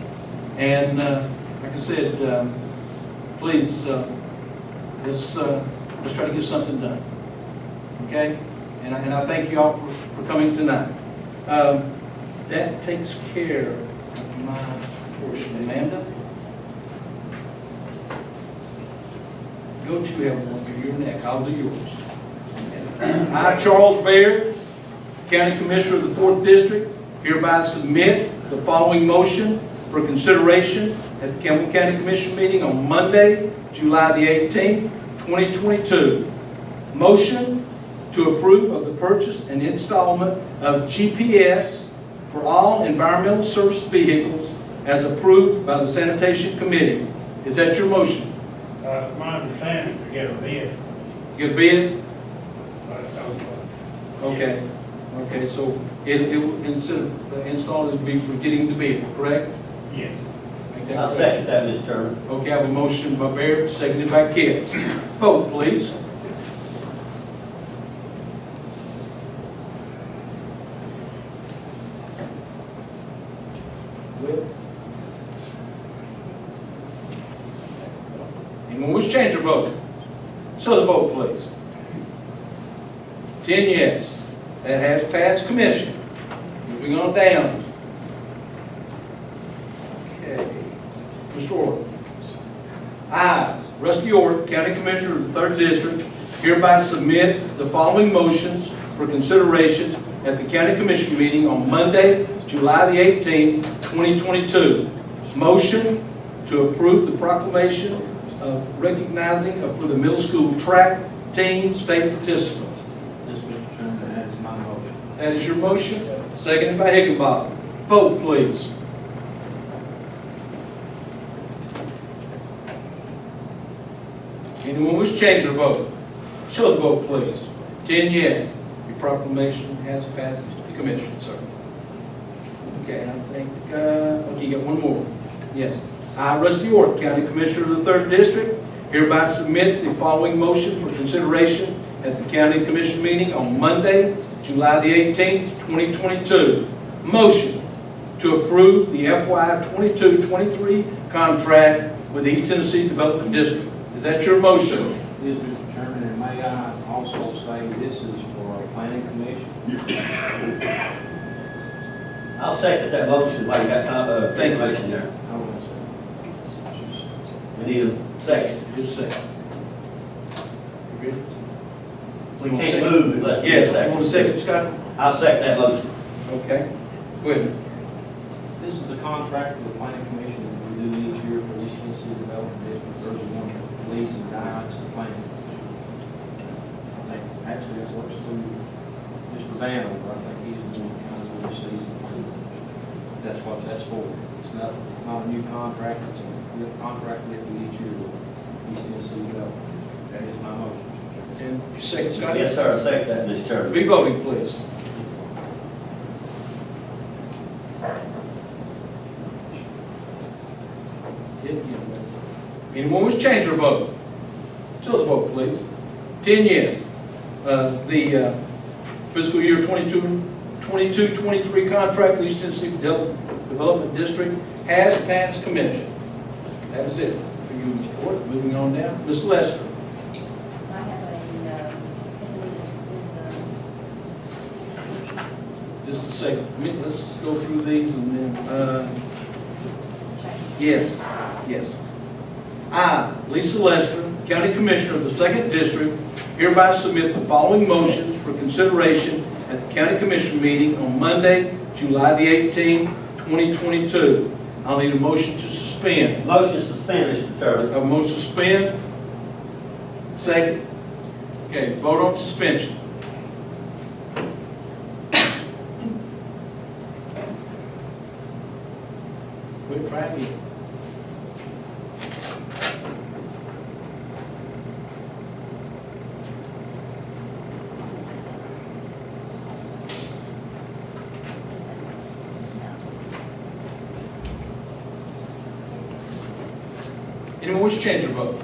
S19: And like I said, please let's try to get something done. Okay? And I thank you all for coming tonight. That takes care of my portion. Amanda? Don't you have one for your neck, I'll do yours. I, Charles Baird, County Commissioner of the 4th District, hereby submit the following motion for consideration at the Campbell County Commission meeting on Monday, July the 18th, 2022. Motion to approve of the purchase and installment of GPS for all environmental service vehicles as approved by the Sanitation Committee. Is that your motion?
S20: My understanding to get a bid.
S19: Get a bid? Okay. Okay, so it instead of installing, it would be for getting the bid, correct?
S20: Yes.
S15: I'll second that, Mr. Chairman.
S19: Okay, I have a motion by Baird, seconded by Kitts. Vote, please. Anyone wish to change their vote? Show the vote, please. 10 yes. That has passed commission. Moving on down. Okay. Mr. Orr. I, Rusty Orr, County Commissioner of the 3rd District, hereby submit the following motions for consideration at the County Commission meeting on Monday, July the 18th, 2022. Motion to approve the proclamation of recognizing for the middle school track team state participants.
S13: Yes, Mr. Chairman, that is my motion.
S19: That is your motion, seconded by Higginbotham. Vote, please. Anyone wish to change their vote? Show the vote, please. 10 yes. Your proclamation has passed the commission, sir. Okay, I think, okay, you got one more. Yes. I, Rusty Orr, County Commissioner of the 3rd District, hereby submit the following motion for consideration at the County Commission meeting on Monday, July the 18th, 2022. Motion to approve the FY 22-23 contract with the East Tennessee Development District. Is that your motion?
S13: Yes, Mr. Chairman, and may I also say this is for our planning commission?
S15: I'll second that motion while you got information there. We need a second.
S19: Just a second. You ready?
S15: We can't move unless we get a
S19: Yes, you want a second, Scott?
S15: I'll second that motion.
S19: Okay. Go ahead.
S13: This is the contract for the planning commission that we do each year for East Tennessee Development District. There's one that leads and guides the planning. I think, actually, it works through Mr. Banner, but I think he's the one that kind of oversees the planning. That's what that's for. It's not a new contract, it's a contract that we each year with East Tennessee Development. That is my motion.
S19: And you second, Scott?
S15: Yes, sir, I second that, Mr. Chairman.
S19: Be voting, please. Anyone wish to change their vote? Show the vote, please. 10 yes. The fiscal year 22-23 contract with East Tennessee Development District has passed commission. That is it for you, Mr. Court. Moving on down. Ms. Lester.
S11: I have
S19: Just a second. Let's go through these and then, yes, yes. I, Lisa Lester, County Commissioner of the 2nd District, hereby submit the following motions for consideration at the County Commission meeting on Monday, July the 18th, 2022. I'll need a motion to suspend.
S15: Motion to suspend, Mr. Chairman.
S19: A motion to suspend. Second. Okay, vote on suspension. We'll try again. Anyone wish to change their vote?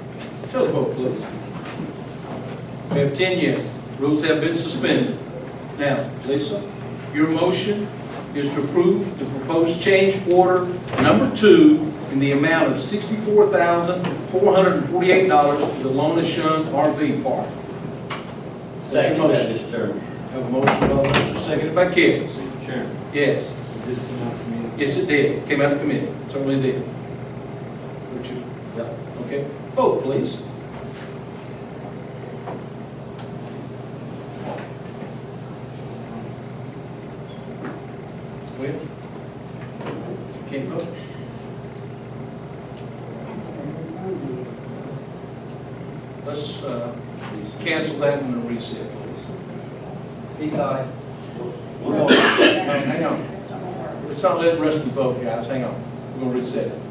S19: Show the vote, please. We have 10 yes. Rules have been suspended. Now, Lisa, your motion is to approve the proposed change order number 2 in the amount of $64,448 to the Lona Shun RV Park. What's your
S15: Second, that,
S19: motion?
S15: Mr. Chairman.
S19: Have a motion by Lester, seconded by Kevin.
S2: Chairman,
S19: Yes.
S2: this came out of committee.
S19: Yes, it did. Came out of committee. Certainly did. Would you?
S15: Yep.
S19: Okay. Vote, please. Well, you can't vote. Let's cancel that one and reset, please.
S15: He got it.
S19: No, hang on. It's not letting the rest of you vote, guys. Hang on. We're going to reset it.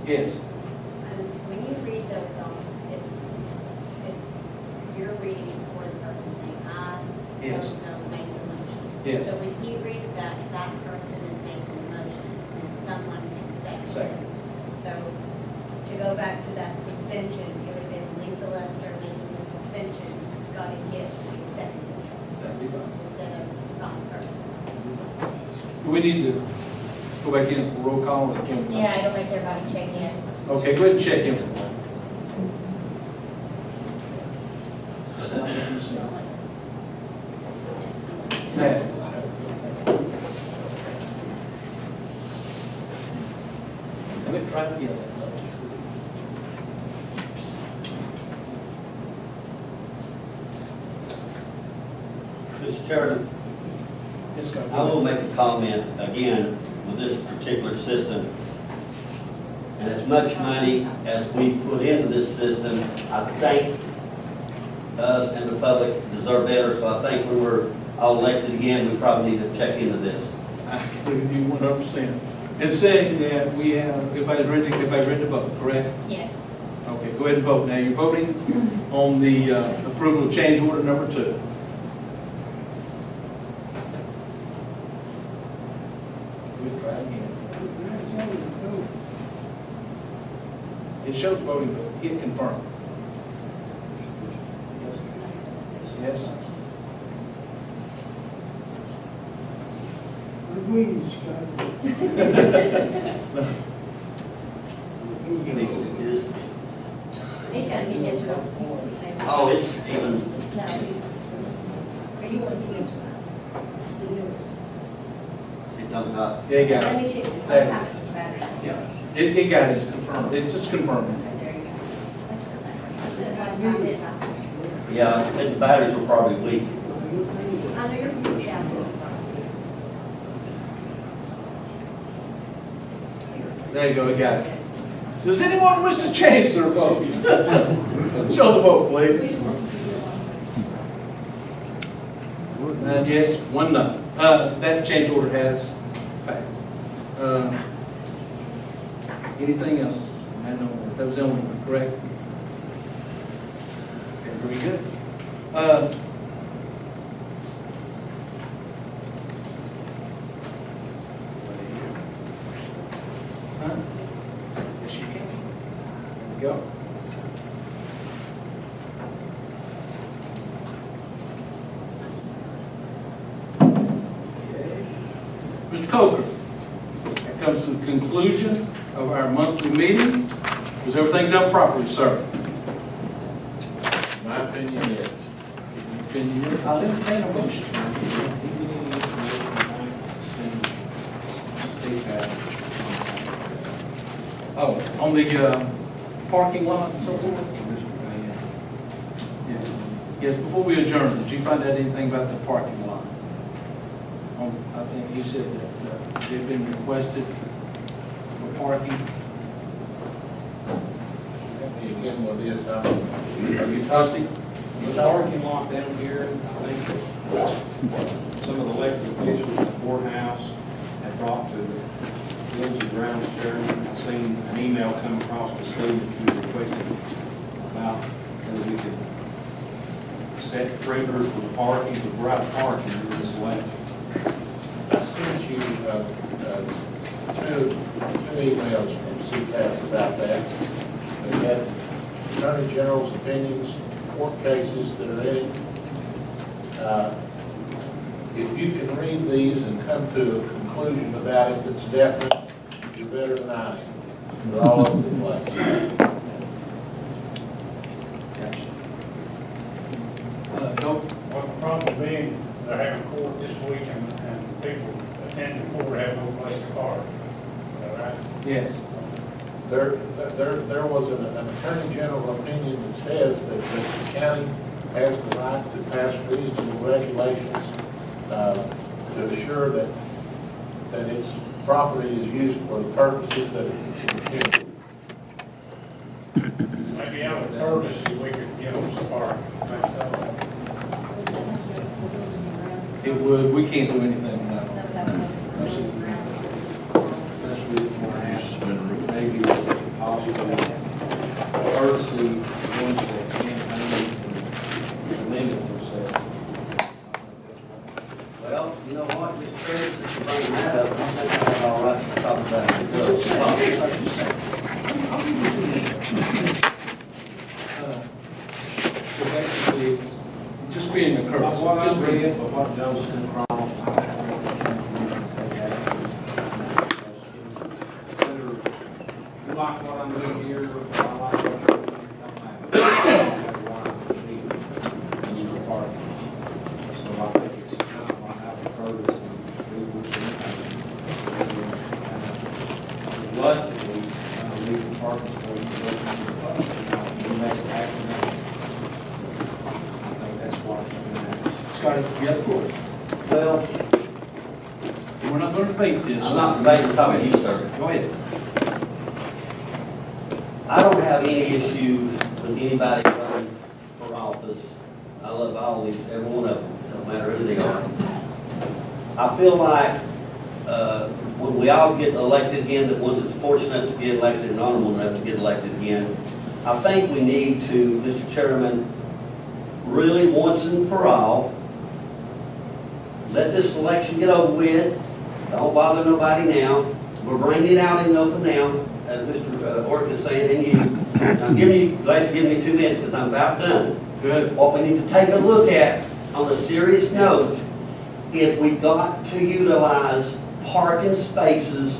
S19: Yes.
S21: When you read those off, you're reading it for the person saying, I,
S19: Yes.
S21: so-and-so made the motion.
S19: Yes.
S21: So when he reads that, that person is making the motion, and someone can second.
S19: Second.
S21: So to go back to that suspension, it would have been Lisa Lester making the suspension, and Scotty Gibbs would be seconding it
S19: That'd be fine.
S21: instead of vice versa.
S19: Do we need to go back in for roll call or can we?
S7: Yeah, it'll make everybody check in.
S19: Okay, go ahead and check in for one. Matt. Let me try to get that.
S15: Mr. Chairman,
S19: Yes, go.
S15: I will make a comment again with this particular system. And as much money as we put into this system, I think us and the public deserve better. So I think when we're all elected again, we probably need to check into this.
S19: I agree with you 100%. And saying that we have, everybody's ready to vote, correct?
S7: Yes.
S19: Okay, go ahead and vote. Now, you're voting on the approval of change order number 2. We'll try again. It shows voting, but hit confirm. Yes?
S7: He's got to be yes or no.
S15: Oh, it's even,
S7: No, he's, are you on yes or no?
S15: it don't got,
S19: Yeah, you got
S7: Let
S19: it.
S7: me check this,
S19: There.
S7: let's have this battery.
S15: yeah.
S19: It got it, it's confirmed. It's just confirmed.
S7: Okay, there you go. That's what I did.
S15: Yeah, and the batteries were probably weak.
S7: I know you're from Campbell.
S19: There you go, we got it. Does anyone wish to change their vote? Show the vote, please. And yes, 1-0. That change order has passed. Anything else? I know, that was the only one, correct? Okay, very good. Huh? Yes, you can. There we go. Okay. Mr. Coker, that comes to the conclusion of our monthly meeting. Was everything done properly, sir?
S1: My opinion, yes.
S19: Your opinion is, I'll entertain a motion. Oh, on the parking lot and so forth? Yes. Yes, before we adjourn, did you find out anything about the parking lot? I think you said that they've been requested for parking.
S1: Again, with this, are you
S19: Trustee?
S13: The parking lot down here, I think some of the elected officials at the courthouse had brought to the Lindsey Brown chairman. I seen an email come across the Steve who requested about whether we could set perimeters for the parking, to provide parking in this election.
S1: I sent you two emails from CPAS about that.
S20: We had Attorney General's opinions, court cases that are in it. If you can read these and come to a conclusion about it that's definite, you're better than I am. They're all over the place.
S19: Nope.
S20: Well, the problem being, they're having court this week and people attending court have no place to park. All right?
S19: Yes.
S20: There was an Attorney General opinion that says that the county has the right to pass reasonable regulations to assure that its property is used for the purposes that it's intended. Maybe out of courtesy, we could give them some parking.
S19: It would, we can't do anything without it.
S2: That's reasonable to ask, maybe possibly courtesy, ones that campaign and limit themselves.
S15: Well, you know what, Mr. Curtis, since you're bringing that up, I think that's all right to talk about it.
S2: So basically, it's
S19: Just being a courtesy.
S2: what
S19: Just
S2: I
S19: being-
S2: read, but what Joe sent across, I whether you like what I'm doing here, or I like what you're doing, it don't matter. That's why I'm proceeding. It's your part. So I think it's kind of like out of courtesy, we would do reluctantly, leave the parking space, we make it happen. I think that's why it's been asked.
S19: Scotty, you have the floor.
S15: Well,
S19: We're not going to debate this.
S15: I'm not debating the topic, you, sir.
S19: Go ahead.
S15: I don't have any issues with anybody running for office. I love all these, every one of them, no matter who they are. I feel like when we all get elected again, that once it's fortunate to get elected and honorable enough to get elected again, I think we need to, Mr. Chairman, really once and for all, let this election get over with. Don't bother nobody now. We're bringing it out in the open now, as Mr. Ork is saying, and you. I'm glad you give me 2 minutes because I'm about done.
S19: Good.
S15: What we need to take a look at on a serious note is we've got to utilize parking spaces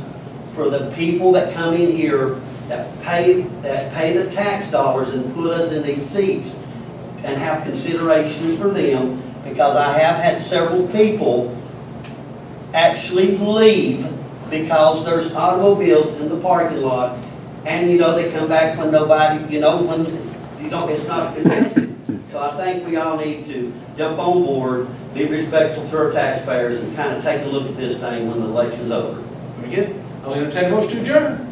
S15: for the people that come in here that pay the tax dollars and put us in these seats and have consideration for them, because I have had several people actually leave because there's automobiles in the parking lot, and they come back when nobody, when it's not congested. So I think we all need to jump on board, be respectful to our taxpayers, and kind of take a look at this thing when the election's over.
S19: Very good. I'll entertain a motion to adjourn.